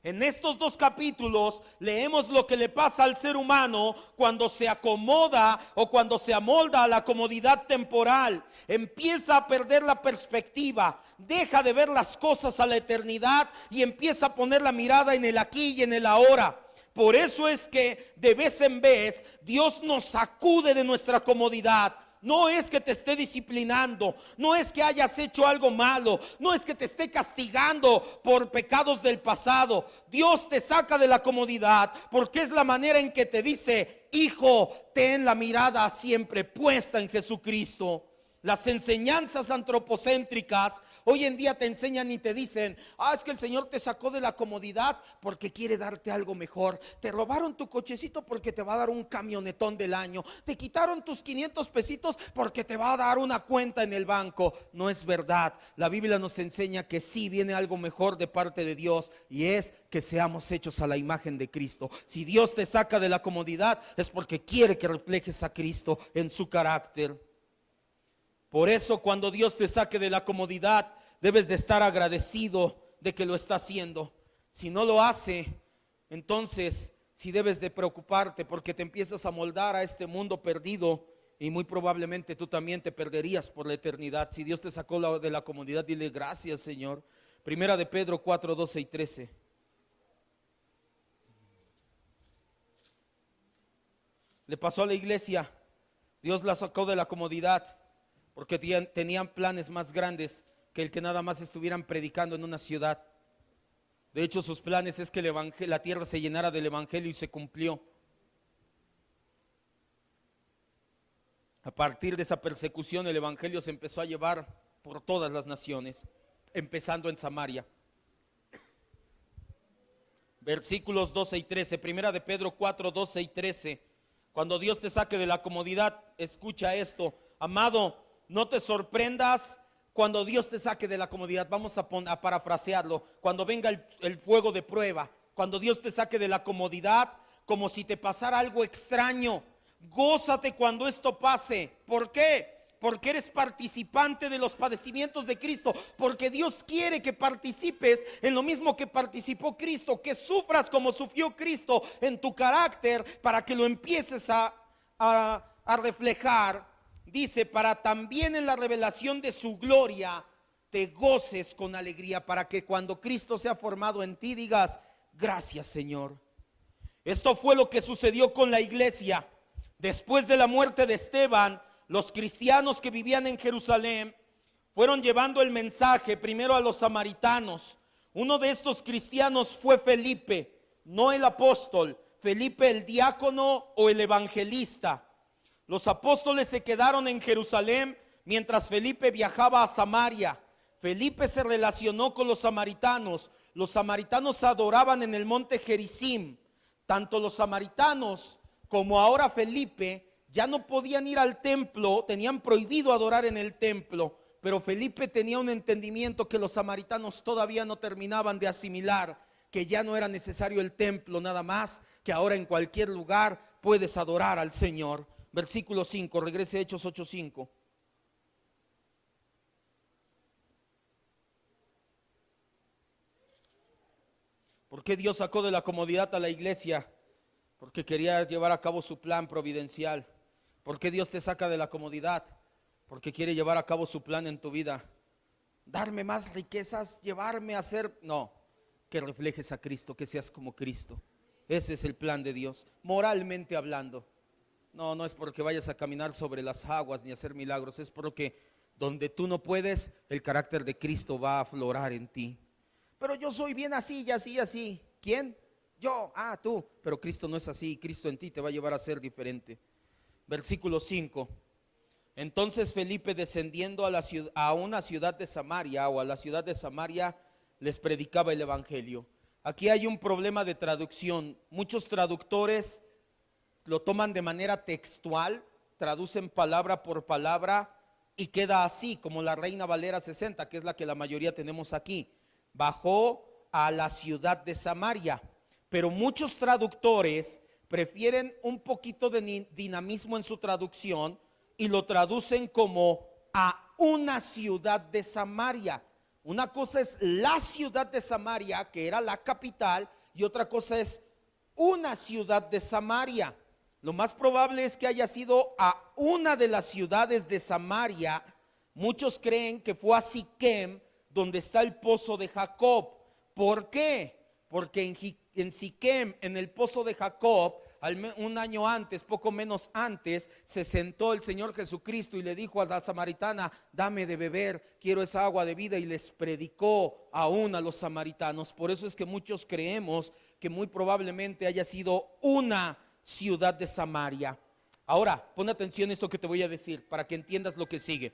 A: En estos dos capítulos leemos lo que le pasa al ser humano cuando se acomoda o cuando se amolda a la comodidad temporal. Empieza a perder la perspectiva, deja de ver las cosas a la eternidad y empieza a poner la mirada en el aquí y en el ahora. Por eso es que de vez en vez Dios nos sacude de nuestra comodidad. No es que te esté disciplinando, no es que hayas hecho algo malo, no es que te esté castigando por pecados del pasado. Dios te saca de la comodidad porque es la manera en que te dice: hijo, ten la mirada siempre puesta en Jesucristo. Las enseñanzas antropocéntricas hoy en día te enseñan y te dicen: es que el Señor te sacó de la comodidad porque quiere darte algo mejor. Te robaron tu cochecito porque te va a dar un camionetón del año. Te quitaron tus 500 pesitos porque te va a dar una cuenta en el banco. No es verdad. La Biblia nos enseña que sí viene algo mejor de parte de Dios, y es que seamos hechos a la imagen de Cristo. Si Dios te saca de la comodidad es porque quiere que reflejes a Cristo en su carácter. Por eso cuando Dios te saque de la comodidad, debes de estar agradecido de que lo está haciendo. Si no lo hace, entonces sí debes de preocuparte, porque te empiezas a moldar a este mundo perdido y muy probablemente tú también te perderías por la eternidad. Si Dios te sacó de la comodidad, dile: gracias, Señor. Primera de Pedro 4, 12 y 13. Le pasó a la iglesia. Dios la sacó de la comodidad porque tenían planes más grandes que el que nada más estuvieran predicando en una ciudad. De hecho, sus planes es que la tierra se llenara del evangelio, y se cumplió. A partir de esa persecución, el evangelio se empezó a llevar por todas las naciones, empezando en Samaria. Versículos 12 y 13, primera de Pedro 4, 12 y 13. Cuando Dios te saque de la comodidad, escucha esto, amado. No te sorprendas cuando Dios te saque de la comodidad. Vamos a parafrasearlo. Cuando venga el fuego de prueba, cuando Dios te saque de la comodidad, como si te pasara algo extraño, gózate cuando esto pase. ¿Por qué? Porque eres participante de los padecimientos de Cristo, porque Dios quiere que participes en lo mismo que participó Cristo, que sufras como sufrió Cristo en tu carácter, para que lo empieces a reflejar. Dice: para también en la revelación de su gloria te goces con alegría, para que cuando Cristo sea formado en ti digas: gracias, Señor. Esto fue lo que sucedió con la iglesia. Después de la muerte de Esteban, los cristianos que vivían en Jerusalén fueron llevando el mensaje primero a los samaritanos. Uno de estos cristianos fue Felipe, no el apóstol, Felipe el diácono o el evangelista. Los apóstoles se quedaron en Jerusalén mientras Felipe viajaba a Samaria. Felipe se relacionó con los samaritanos. Los samaritanos adoraban en el monte Gerizim. Tanto los samaritanos como ahora Felipe ya no podían ir al templo, tenían prohibido adorar en el templo. Pero Felipe tenía un entendimiento que los samaritanos todavía no terminaban de asimilar, que ya no era necesario el templo nada más, que ahora en cualquier lugar puedes adorar al Señor. versículo 5, regrese a Hechos 8:5. ¿Por qué Dios sacó de la comodidad a la iglesia? Porque quería llevar a cabo su plan providencial. ¿Por qué Dios te saca de la comodidad? Porque quiere llevar a cabo su plan en tu vida. Darme más riquezas, llevarme a ser, no, que reflejes a Cristo, que seas como Cristo. Ese es el plan de Dios, moralmente hablando. No, no es porque vayas a caminar sobre las aguas ni hacer milagros, es porque donde tú no puedes, el carácter de Cristo va a aflorar en ti. Pero yo soy bien así y así y así. ¿Quién? Yo, tú. Pero Cristo no es así, Cristo en ti te va a llevar a ser diferente. Versículo 5. Entonces Felipe, descendiendo a una ciudad de Samaria, o a la ciudad de Samaria, les predicaba el evangelio. Aquí hay un problema de traducción. Muchos traductores lo toman de manera textual, traducen palabra por palabra y queda así, como la Reina Valera 60, que es la que la mayoría tenemos aquí. Bajó a la ciudad de Samaria, pero muchos traductores prefieren un poquito de dinamismo en su traducción y lo traducen como a una ciudad de Samaria. Una cosa es la ciudad de Samaria, que era la capital, y otra cosa es una ciudad de Samaria. Lo más probable es que haya sido a una de las ciudades de Samaria. Muchos creen que fue a Siquem, donde está el pozo de Jacob. ¿Por qué? Porque en Siquem, en el pozo de Jacob, un año antes, poco menos antes, se sentó el Señor Jesucristo y le dijo a la samaritana: dame de beber, quiero esa agua de vida, y les predicó aún a los samaritanos. Por eso es que muchos creemos que muy probablemente haya sido una ciudad de Samaria. Ahora, pon atención a esto que te voy a decir para que entiendas lo que sigue.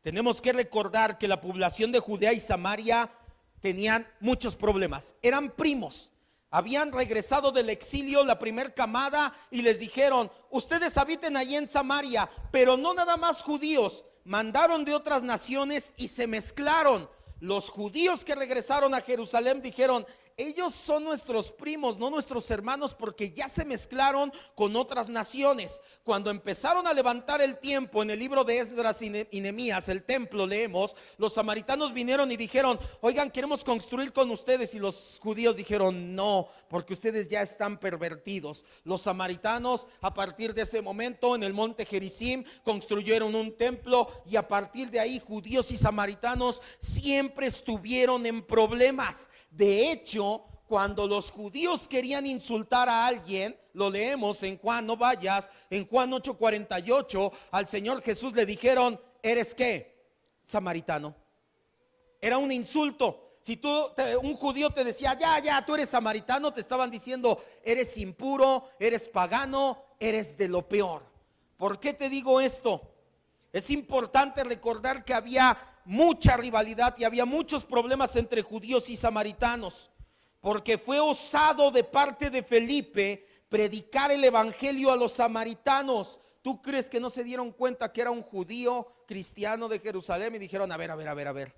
A: Tenemos que recordar que la población de Judea y Samaria tenían muchos problemas, eran primos. Habían regresado del exilio la primer camada y les dijeron: ustedes habiten allí en Samaria, pero no nada más judíos, mandaron de otras naciones y se mezclaron. Los judíos que regresaron a Jerusalén dijeron: ellos son nuestros primos, no nuestros hermanos, porque ya se mezclaron con otras naciones. Cuando empezaron a levantar el tiempo en el libro de Esdras y Nehemías, el templo, leemos, los samaritanos vinieron y dijeron: oigan, queremos construir con ustedes. Y los judíos dijeron: no, porque ustedes ya están pervertidos. Los samaritanos, a partir de ese momento, en el monte Gerizim, construyeron un templo, y a partir de ahí judíos y samaritanos siempre estuvieron en problemas. De hecho, cuando los judíos querían insultar a alguien, lo leemos en Juan, no vayas, en Juan 8:48, al Señor Jesús le dijeron: ¿eres qué? Samaritano. Era un insulto. Si un judío te decía: ya, tú eres samaritano, te estaban diciendo: eres impuro, eres pagano, eres de lo peor. ¿Por qué te digo esto? Es importante recordar que había mucha rivalidad y había muchos problemas entre judíos y samaritanos, porque fue osado de parte de Felipe predicar el evangelio a los samaritanos. ¿Tú crees que no se dieron cuenta que era un judío cristiano de Jerusalén y dijeron: a ver,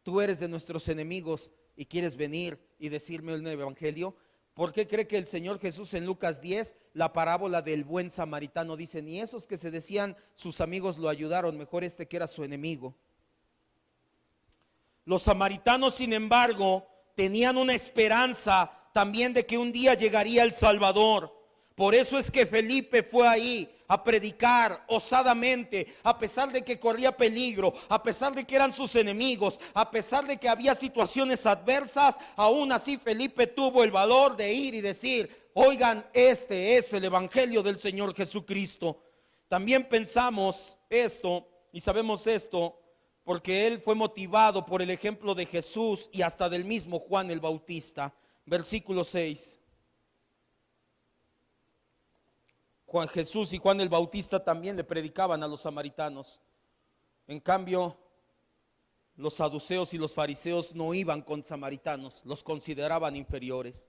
A: tú eres de nuestros enemigos y quieres venir y decirme el evangelio? ¿Por qué cree que el Señor Jesús en Lucas 10, la parábola del buen samaritano, dice: ni esos que se decían sus amigos lo ayudaron, mejor este que era su enemigo? Los samaritanos, sin embargo, tenían una esperanza también de que un día llegaría el Salvador. Por eso es que Felipe fue ahí a predicar osadamente, a pesar de que corría peligro, a pesar de que eran sus enemigos, a pesar de que había situaciones adversas. Aún así Felipe tuvo el valor de ir y decir: oigan, este es el evangelio del Señor Jesucristo. También pensamos esto y sabemos esto porque él fue motivado por el ejemplo de Jesús y hasta del mismo Juan el Bautista. Versículo 6. Jesús y Juan el Bautista también le predicaban a los samaritanos. En cambio, los saduceos y los fariseos no iban con samaritanos, los consideraban inferiores.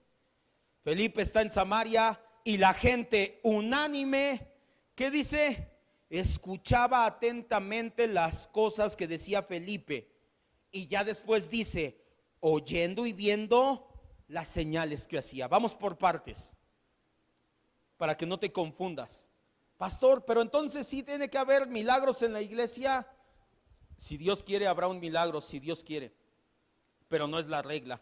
A: Felipe está en Samaria y la gente unánime, ¿qué dice? Escuchaba atentamente las cosas que decía Felipe, y ya después dice: oyendo y viendo las señales que hacía. Vamos por partes, para que no te confundas. Pastor, pero entonces sí tiene que haber milagros en la iglesia. Si Dios quiere, habrá un milagro, si Dios quiere, pero no es la regla.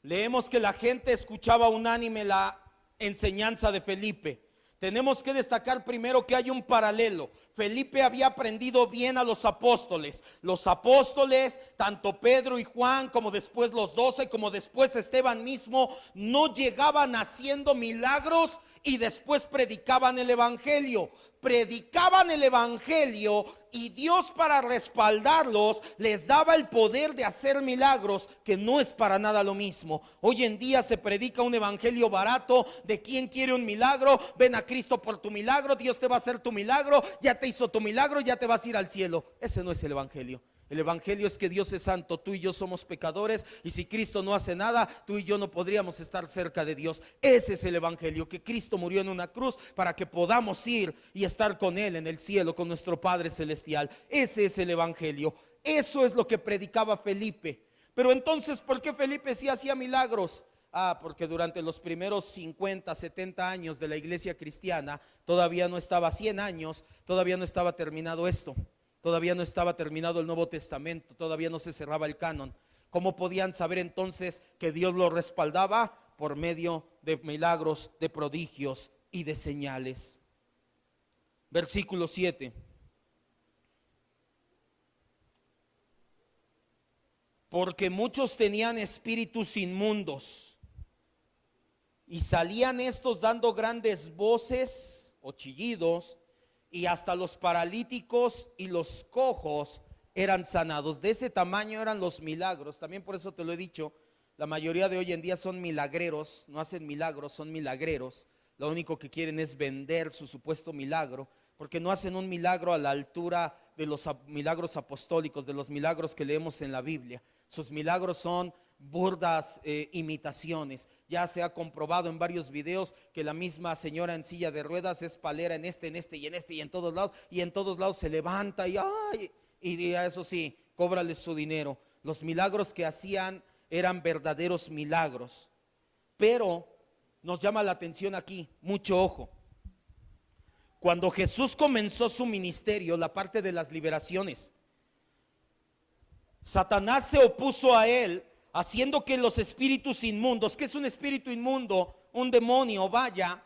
A: Leemos que la gente escuchaba unánime la enseñanza de Felipe. Tenemos que destacar primero que hay un paralelo. Felipe había aprendido bien a los apóstoles. Los apóstoles, tanto Pedro y Juan, como después los 12, como después Esteban mismo, no llegaban haciendo milagros y después predicaban el evangelio. Predicaban el evangelio y Dios, para respaldarlos, les daba el poder de hacer milagros, que no es para nada lo mismo. Hoy en día se predica un evangelio barato de quien quiere un milagro. Ven a Cristo por tu milagro, Dios te va a hacer tu milagro, ya te hizo tu milagro, ya te vas a ir al cielo. Ese no es el evangelio. El evangelio es que Dios es santo, tú y yo somos pecadores, y si Cristo no hace nada, tú y yo no podríamos estar cerca de Dios. Ese es el evangelio, que Cristo murió en una cruz para que podamos ir y estar con Él en el cielo, con nuestro Padre celestial. Ese es el evangelio. Eso es lo que predicaba Felipe. Pero entonces, ¿por qué Felipe sí hacía milagros? Porque durante los primeros 50, 70 años de la iglesia cristiana, todavía no estaba, 100 años, todavía no estaba terminado esto. Todavía no estaba terminado el Nuevo Testamento, todavía no se cerraba el canon. ¿Cómo podían saber entonces que Dios lo respaldaba? Por medio de milagros, de prodigios y de señales. Versículo 7. Porque muchos tenían espíritus inmundos, y salían estos dando grandes voces o chillidos, y hasta los paralíticos y los cojos eran sanados. De ese tamaño eran los milagros. También por eso te lo he dicho, la mayoría de hoy en día son milagreros, no hacen milagros, son milagreros. Lo único que quieren es vender su supuesto milagro, porque no hacen un milagro a la altura de los milagros apostólicos, de los milagros que leemos en la Biblia. Sus milagros son burdas imitaciones. Ya se ha comprobado en varios videos que la misma señora en silla de ruedas es palera en este y en todos lados, y en todos lados se levanta y eso sí, cóbrales su dinero. Los milagros que hacían eran verdaderos milagros. Pero nos llama la atención aquí, mucho ojo. Cuando Jesús comenzó su ministerio, la parte de las liberaciones, Satanás se opuso a él, haciendo que los espíritus inmundos, ¿qué es un espíritu inmundo? Un demonio, vaya.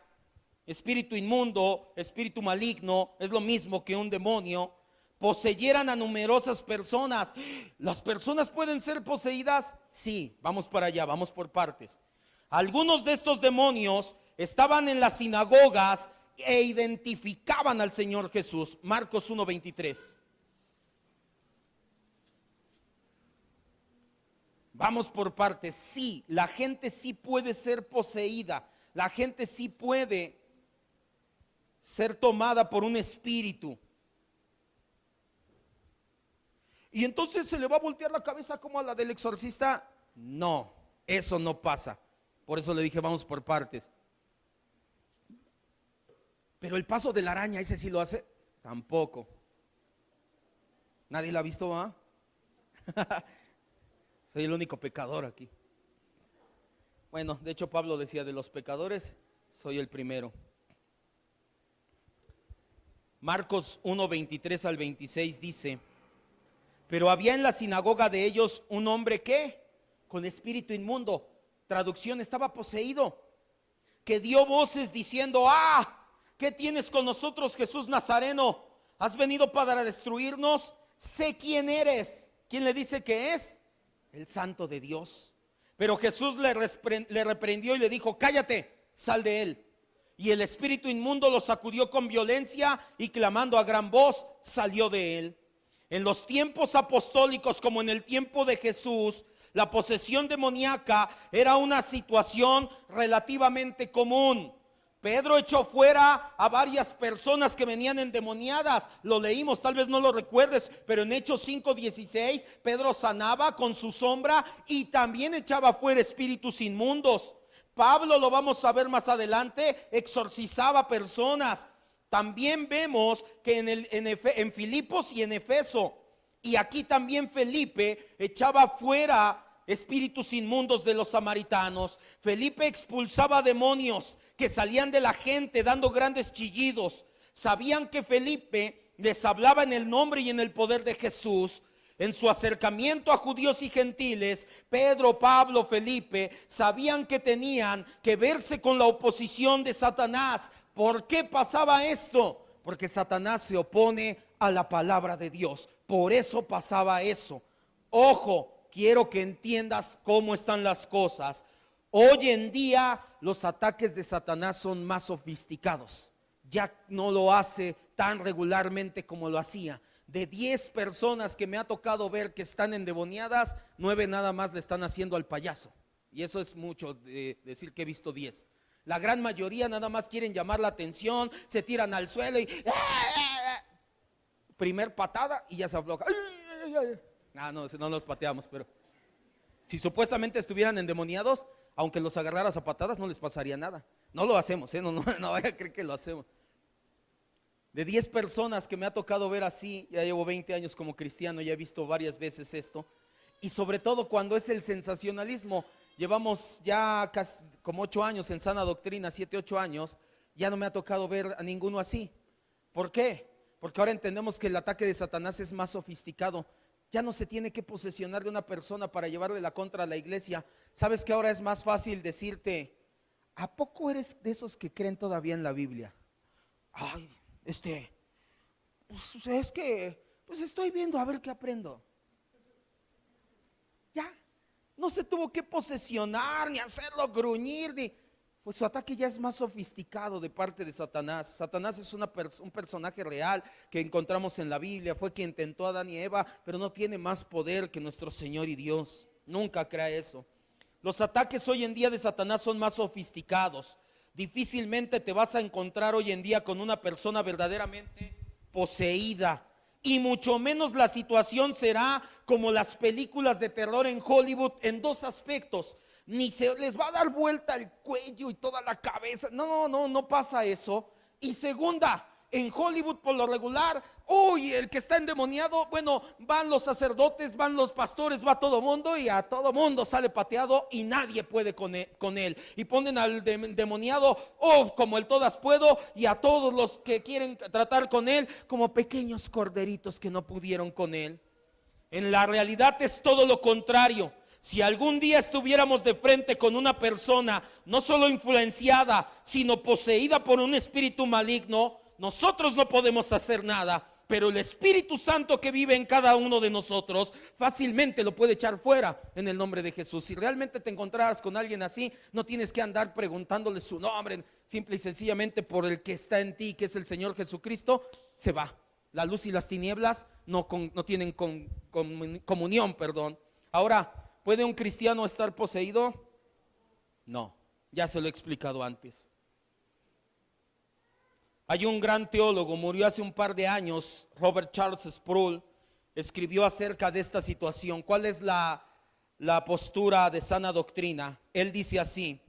A: Espíritu inmundo, espíritu maligno, es lo mismo que un demonio. Poseyeran a numerosas personas. ¿Las personas pueden ser poseídas? Sí, vamos para allá, vamos por partes. Algunos de estos demonios estaban en las sinagogas e identificaban al Señor Jesús. Marcos 1:23. Vamos por partes. Sí, la gente sí puede ser poseída. La gente sí puede ser tomada por un espíritu. Y entonces se le va a voltear la cabeza como a la del exorcista. No, eso no pasa. Por eso le dije, vamos por partes. Pero el paso de la araña, ese sí lo hace. Tampoco. ¿Nadie la ha visto, ah? Soy el único pecador aquí. Bueno, de hecho Pablo decía, de los pecadores soy el primero. Marcos 1:23 al 26 dice: pero había en la sinagoga de ellos un hombre que, con espíritu inmundo, traducción, estaba poseído, que dio voces diciendo: ¿qué tienes con nosotros, Jesús Nazareno? ¿Has venido para destruirnos? Sé quién eres. ¿Quién le dice que es? El Santo de Dios. Pero Jesús le reprendió y le dijo: cállate, sal de él. Y el espíritu inmundo lo sacudió con violencia y clamando a gran voz salió de él. En los tiempos apostólicos, como en el tiempo de Jesús, la posesión demoníaca era una situación relativamente común. Pedro echó fuera a varias personas que venían endemoniadas. Lo leímos, tal vez no lo recuerdes, pero en Hechos 5:16 Pedro sanaba con su sombra y también echaba fuera espíritus inmundos. Pablo, lo vamos a ver más adelante, exorcizaba personas. También vemos que en Filipos y en Efeso, y aquí también Felipe echaba fuera espíritus inmundos de los samaritanos. Felipe expulsaba demonios que salían de la gente dando grandes chillidos. Sabían que Felipe les hablaba en el nombre y en el poder de Jesús. En su acercamiento a judíos y gentiles, Pedro, Pablo, Felipe sabían que tenían que verse con la oposición de Satanás. ¿Por qué pasaba esto? Porque Satanás se opone a la palabra de Dios. Por eso pasaba eso. Ojo, quiero que entiendas cómo están las cosas. Hoy en día los ataques de Satanás son más sofisticados. Ya no lo hace tan regularmente como lo hacía. De 10 personas que me ha tocado ver que están endemoniadas, 9 nada más le están haciendo al payaso. Y eso es mucho decir que he visto 10. La gran mayoría nada más quieren llamar la atención, se tiran al suelo y primer patada y ya se afloja. No los pateamos, pero si supuestamente estuvieran endemoniados, aunque los agarraras a patadas no les pasaría nada. No lo hacemos, no vaya a creer que lo hacemos. De 10 personas que me ha tocado ver así, ya llevo 20 años como cristiano, ya he visto varias veces esto, y sobre todo cuando es el sensacionalismo. Llevamos ya casi como 8 años en sana doctrina, 7, 8 años, ya no me ha tocado ver a ninguno así. ¿Por qué? Porque ahora entendemos que el ataque de Satanás es más sofisticado. Ya no se tiene que posesionar de una persona para llevarle la contra a la iglesia. ¿Sabes que ahora es más fácil decirte, ¿a poco eres de esos que creen todavía en la Biblia? Ay, pues es que, pues estoy viendo a ver qué aprendo. Ya, no se tuvo que posesionar, ni hacerlo gruñir, pues su ataque ya es más sofisticado de parte de Satanás. Satanás es un personaje real que encontramos en la Biblia, fue quien tentó a Adán y Eva, pero no tiene más poder que nuestro Señor y Dios. Nunca crea eso. Los ataques hoy en día de Satanás son más sofisticados. Difícilmente te vas a encontrar hoy en día con una persona verdaderamente poseída, y mucho menos la situación será como las películas de terror en Hollywood en 2 aspectos. Ni se les va a dar vuelta el cuello y toda la cabeza. No pasa eso. Y segunda, en Hollywood por lo regular, el que está endemoniado, bueno, van los sacerdotes, van los pastores, va todo mundo y a todo mundo sale pateado y nadie puede con él. Y ponen al endemoniado, como el todas puedo, y a todos los que quieren tratar con él como pequeños corderitos que no pudieron con él. En la realidad es todo lo contrario. Si algún día estuviéramos de frente con una persona no solo influenciada, sino poseída por un espíritu maligno, nosotros no podemos hacer nada, pero el Espíritu Santo que vive en cada uno de nosotros fácilmente lo puede echar fuera en el nombre de Jesús. Si realmente te encontraras con alguien así, no tienes que andar preguntándole su nombre, simple y sencillamente por el que está en ti, que es el Señor Jesucristo, se va. La luz y las tinieblas no tienen comunión. Ahora, ¿puede un cristiano estar poseído? No, ya se lo he explicado antes. Hay un gran teólogo, murió hace un par de años, Robert Charles Sproul, escribió acerca de esta situación. ¿Cuál es la postura de sana doctrina? Él dice así: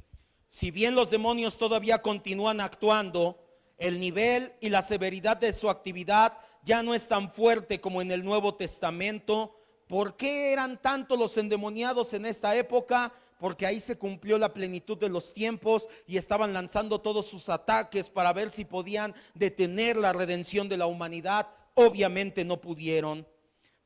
A: si bien los demonios todavía continúan actuando, el nivel y la severidad de su actividad ya no es tan fuerte como en el Nuevo Testamento. ¿Por qué eran tantos los endemoniados en esta época? Porque ahí se cumplió la plenitud de los tiempos y estaban lanzando todos sus ataques para ver si podían detener la redención de la humanidad. Obviamente no pudieron.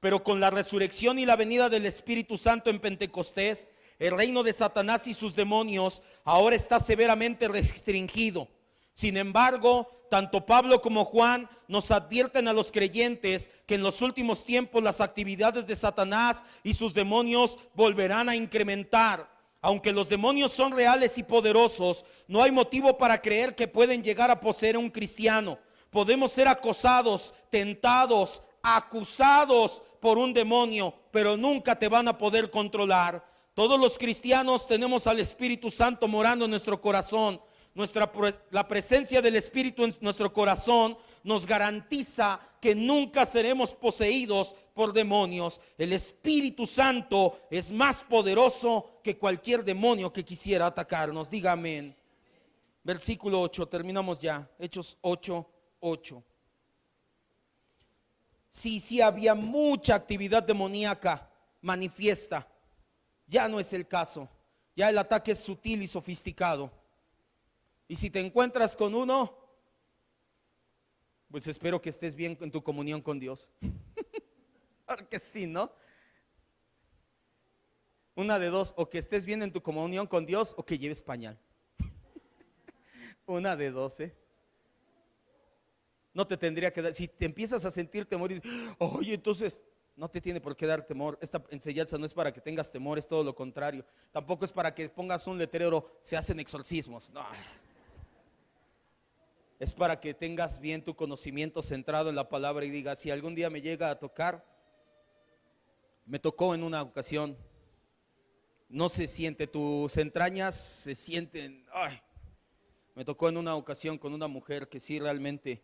A: Pero con la resurrección y la venida del Espíritu Santo en Pentecostés, el reino de Satanás y sus demonios ahora está severamente restringido. Sin embargo, tanto Pablo como Juan nos advierten a los creyentes que en los últimos tiempos las actividades de Satanás y sus demonios volverán a incrementar. Aunque los demonios son reales y poderosos, no hay motivo para creer que pueden llegar a poseer a un cristiano. Podemos ser acosados, tentados, acusados por un demonio, pero nunca te van a poder controlar. Todos los cristianos tenemos al Espíritu Santo morando en nuestro corazón. La presencia del Espíritu en nuestro corazón nos garantiza que nunca seremos poseídos por demonios. El Espíritu Santo es más poderoso que cualquier demonio que quisiera atacarnos. Diga amén. Versículo 8, terminamos ya. Hechos 8:8. Sí, había mucha actividad demoníaca manifiesta. Ya no es el caso. Ya el ataque es sutil y sofisticado. Y si te encuentras con uno, pues espero que estés bien en tu comunión con Dios. Porque sí, ¿no? Una de dos, o que estés bien en tu comunión con Dios o que lleves pañal. Una de dos, ¿eh? No te tendría que dar, si te empiezas a sentir temor y oye, entonces no te tiene por qué dar temor. Esta enseñanza no es para que tengas temor, es todo lo contrario. Tampoco es para que pongas un letrero, se hacen exorcismos. No. Es para que tengas bien tu conocimiento centrado en la palabra y digas, si algún día me llega a tocar, me tocó en una ocasión, no se siente, tus entrañas se sienten, ay, me tocó en una ocasión con una mujer que sí realmente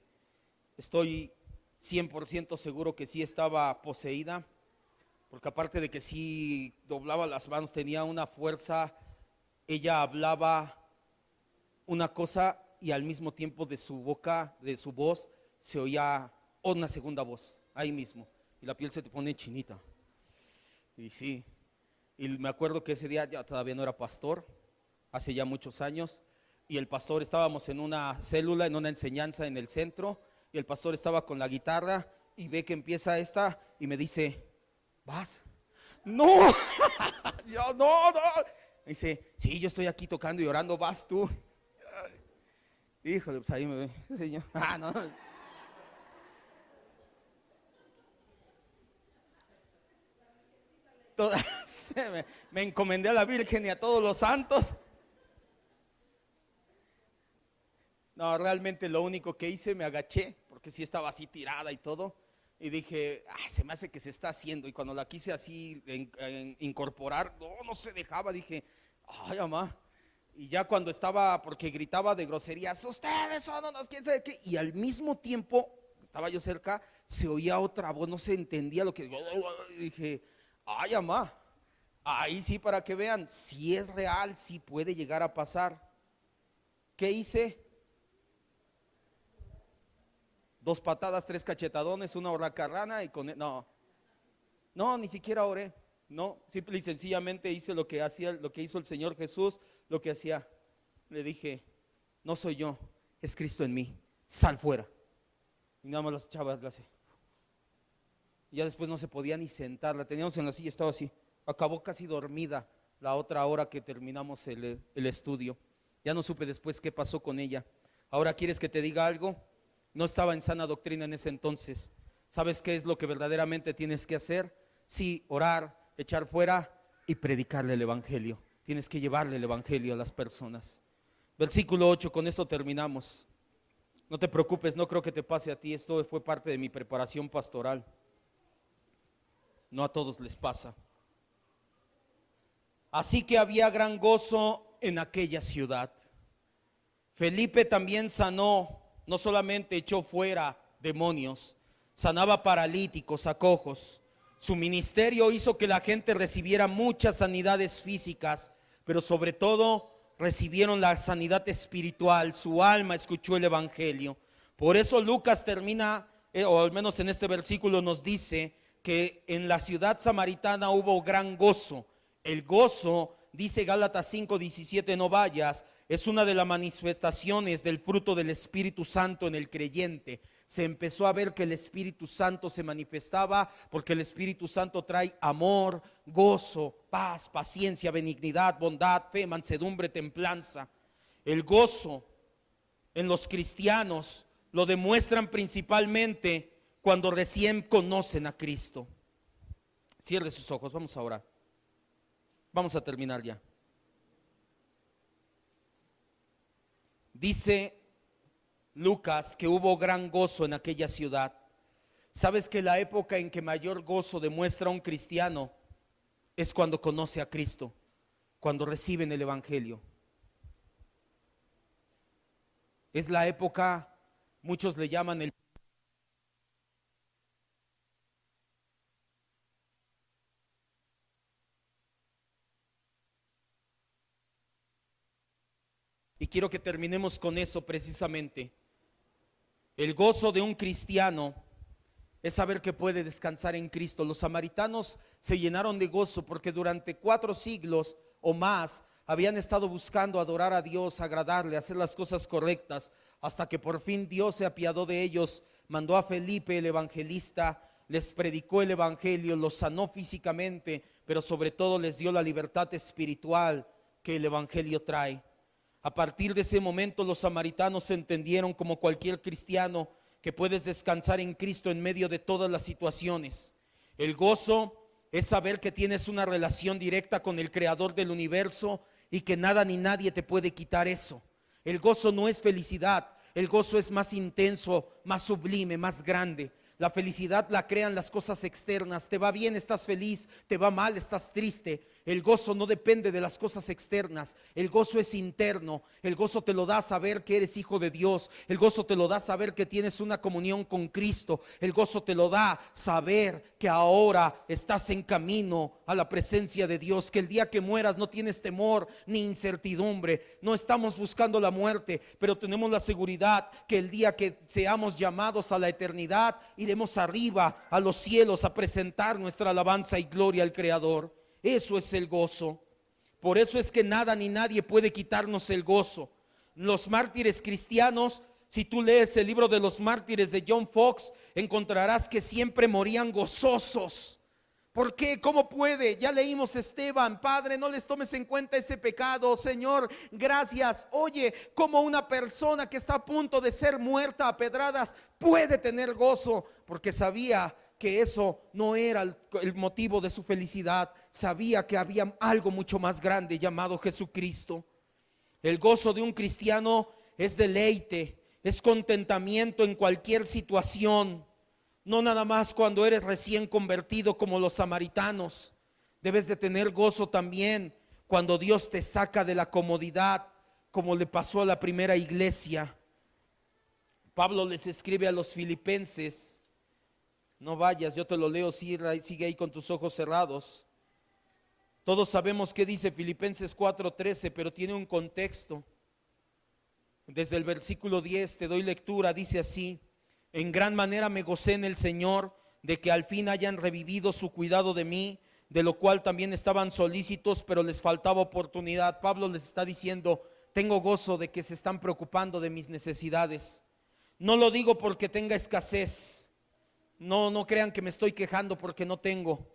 A: estoy 100% seguro que sí estaba poseída, porque aparte de que sí doblaba las manos, tenía una fuerza, ella hablaba una cosa y al mismo tiempo de su boca, de su voz, se oía una segunda voz, ahí mismo, y la piel se te pone chinita. Y sí, y me acuerdo que ese día ya todavía no era pastor, hace ya muchos años, y el pastor, estábamos en una célula, en una enseñanza en el centro, y el pastor estaba con la guitarra y ve que empieza esta y me dice, ¿vas? No, yo no. Me dice, sí, yo estoy aquí tocando y orando, ¿vas tú? Híjole, pues ahí me ve, señor. No. Me encomendé a la Virgen y a todos los santos. No, realmente lo único que hice, me agaché, porque sí estaba así tirada y todo, y dije, se me hace que se está haciendo, y cuando la quise así incorporar, no se dejaba, dije, ay, mamá, y ya cuando estaba, porque gritaba de groserías, ustedes son unos, quién sabe qué, y al mismo tiempo, estaba yo cerca, se oía otra voz, no se entendía lo que, y dije, ay, mamá, ahí sí para que vean, si es real, sí puede llegar a pasar. ¿Qué hice? 2 patadas, 3 cachetadones, una hurracarrana y no, ni siquiera oré. No, simple y sencillamente hice lo que hacía, lo que hizo el Señor Jesús, lo que hacía. Le dije, no soy yo, es Cristo en mí, sal fuera. Y nada más las chavas así. Y ya después no se podía ni sentar, la teníamos en la silla, estaba así. Acabó casi dormida la otra hora que terminamos el estudio. Ya no supe después qué pasó con ella. Ahora, ¿quieres que te diga algo? No estaba en sana doctrina en ese entonces. ¿Sabes qué es lo que verdaderamente tienes que hacer? Sí, orar, echar fuera y predicarle el evangelio. Tienes que llevarle el evangelio a las personas. Versículo 8, con eso terminamos. No te preocupes, no creo que te pase a ti. Esto fue parte de mi preparación pastoral. No a todos les pasa. Así que había gran gozo en aquella ciudad. Felipe también sanó, no solamente echó fuera demonios, sanaba paralíticos, a cojos. Su ministerio hizo que la gente recibiera muchas sanidades físicas, pero sobre todo recibieron la sanidad espiritual. Su alma escuchó el evangelio. Por eso Lucas termina, o al menos en este versículo nos dice, que en la ciudad samaritana hubo gran gozo. El gozo, dice Gálatas 5:17, no vayas, es una de las manifestaciones del fruto del Espíritu Santo en el creyente. Se empezó a ver que el Espíritu Santo se manifestaba porque el Espíritu Santo trae amor, gozo, paz, paciencia, benignidad, bondad, fe, mansedumbre, templanza. El gozo en los cristianos lo demuestran principalmente cuando recién conocen a Cristo. Cierre sus ojos, vamos a orar. Vamos a terminar ya. Dice Lucas que hubo gran gozo en aquella ciudad. ¿Sabes que la época en que mayor gozo demuestra un cristiano es cuando conoce a Cristo, cuando reciben el evangelio? Es la época, muchos le llaman el... Y quiero que terminemos con eso precisamente. El gozo de un cristiano es saber que puede descansar en Cristo. Los samaritanos se llenaron de gozo porque durante 4 siglos o más habían estado buscando adorar a Dios, agradarle, hacer las cosas correctas, hasta que por fin Dios se apiadó de ellos, mandó a Felipe el evangelista, les predicó el evangelio, los sanó físicamente, pero sobre todo les dio la libertad espiritual que el evangelio trae. A partir de ese momento los samaritanos entendieron, como cualquier cristiano, que puedes descansar en Cristo en medio de todas las situaciones. El gozo es saber que tienes una relación directa con el creador del universo y que nada ni nadie te puede quitar eso. El gozo no es felicidad, el gozo es más intenso, más sublime, más grande. La felicidad la crean las cosas externas. Te va bien, estás feliz. Te va mal, estás triste. El gozo no depende de las cosas externas. El gozo es interno. El gozo te lo da saber que eres hijo de Dios. El gozo te lo da saber que tienes una comunión con Cristo. El gozo te lo da saber que ahora estás en camino a la presencia de Dios. Que el día que mueras no tienes temor ni incertidumbre. No estamos buscando la muerte, pero tenemos la seguridad que el día que seamos llamados a la eternidad, iremos arriba a los cielos a presentar nuestra alabanza y gloria al Creador. Eso es el gozo. Por eso es que nada ni nadie puede quitarnos el gozo. Los mártires cristianos, si tú lees el libro de los mártires de John Fox, encontrarás que siempre morían gozosos. ¿Por qué? ¿Cómo puede? Ya leímos Esteban: Padre, no les tomes en cuenta ese pecado. Señor, gracias. Oye, como una persona que está a punto de ser muerta a pedradas puede tener gozo, porque sabía que eso no era el motivo de su felicidad. Sabía que había algo mucho más grande llamado Jesucristo. El gozo de un cristiano es deleite, es contentamiento en cualquier situación. No nada más cuando eres recién convertido como los samaritanos. Debes de tener gozo también cuando Dios te saca de la comodidad, como le pasó a la primera iglesia. Pablo les escribe a los filipenses. No vayas, yo te lo leo, sigue ahí con tus ojos cerrados. Todos sabemos qué dice Filipenses 4:13, pero tiene un contexto. Desde el versículo 10 te doy lectura, dice así: en gran manera me gocé en el Señor de que al fin hayan revivido su cuidado de mí, de lo cual también estaban solícitos, pero les faltaba oportunidad. Pablo les está diciendo: tengo gozo de que se están preocupando de mis necesidades. No lo digo porque tenga escasez. No crean que me estoy quejando porque no tengo.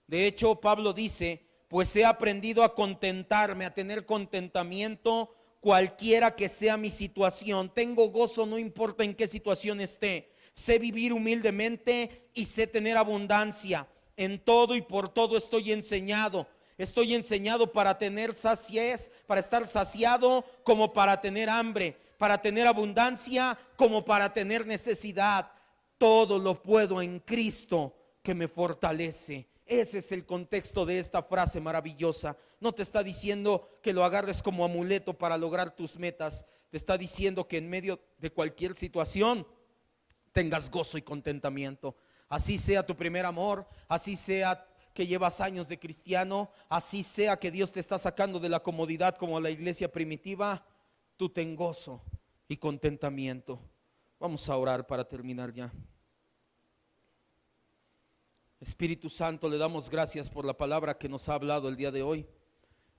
A: De hecho, Pablo dice: pues he aprendido a contentarme, a tener contentamiento cualquiera que sea mi situación. Tengo gozo no importa en qué situación esté. Sé vivir humildemente y sé tener abundancia. En todo y por todo estoy enseñado. Estoy enseñado para tener saciez, para estar saciado, como para tener hambre, para tener abundancia, como para tener necesidad. Todo lo puedo en Cristo que me fortalece. Ese es el contexto de esta frase maravillosa. No te está diciendo que lo agarres como amuleto para lograr tus metas. Te está diciendo que en medio de cualquier situación tengas gozo y contentamiento. Así sea tu primer amor, así sea que llevas años de cristiano, así sea que Dios te está sacando de la comodidad como la iglesia primitiva, tú ten gozo y contentamiento. Vamos a orar para terminar ya. Espíritu Santo, le damos gracias por la palabra que nos ha hablado el día de hoy.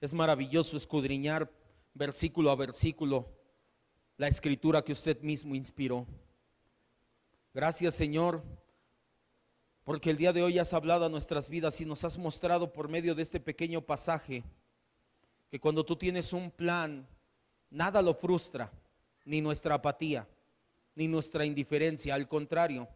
A: Es maravilloso escudriñar versículo a versículo la escritura que usted mismo inspiró. Gracias, Señor, porque el día de hoy has hablado a nuestras vidas y nos has mostrado por medio de este pequeño pasaje que cuando tú tienes un plan, nada lo frustra, ni nuestra apatía, ni nuestra indiferencia. Al contrario,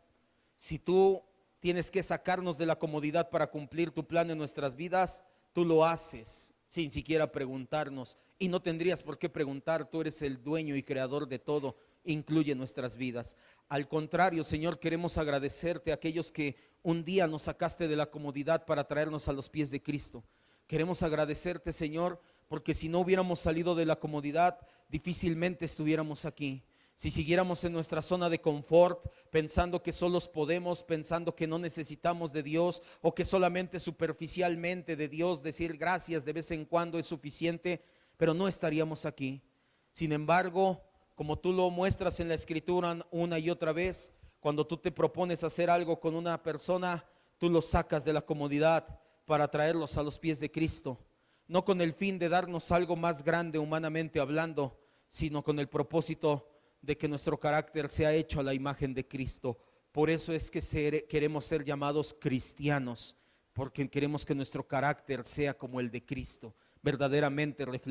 A: si tú tienes que sacarnos de la comodidad para cumplir tu plan en nuestras vidas, tú lo haces sin siquiera preguntarnos, y no tendrías por qué preguntar. Tú eres el dueño y creador de todo, incluye nuestras vidas. Al contrario, Señor, queremos agradecerte a aquellos que un día nos sacaste de la comodidad para traernos a los pies de Cristo. Queremos agradecerte, Señor, porque si no hubiéramos salido de la comodidad, difícilmente estuviéramos aquí. Si siguiéramos en nuestra zona de confort, pensando que solos podemos, pensando que no necesitamos de Dios, o que solamente superficialmente de Dios decir gracias de vez en cuando es suficiente, pero no estaríamos aquí. Sin embargo, como tú lo muestras en la Escritura una y otra vez, Cuando tú te propones hacer algo con una persona, tú los sacas de la comodidad para traerlos a los pies de Cristo, no con el fin de darnos algo más grande humanamente hablando, sino con el propósito de que nuestro carácter sea hecho a la imagen de Cristo. Por eso es que queremos ser llamados cristianos, porque queremos que nuestro carácter sea como el de Cristo, verdaderamente reflejado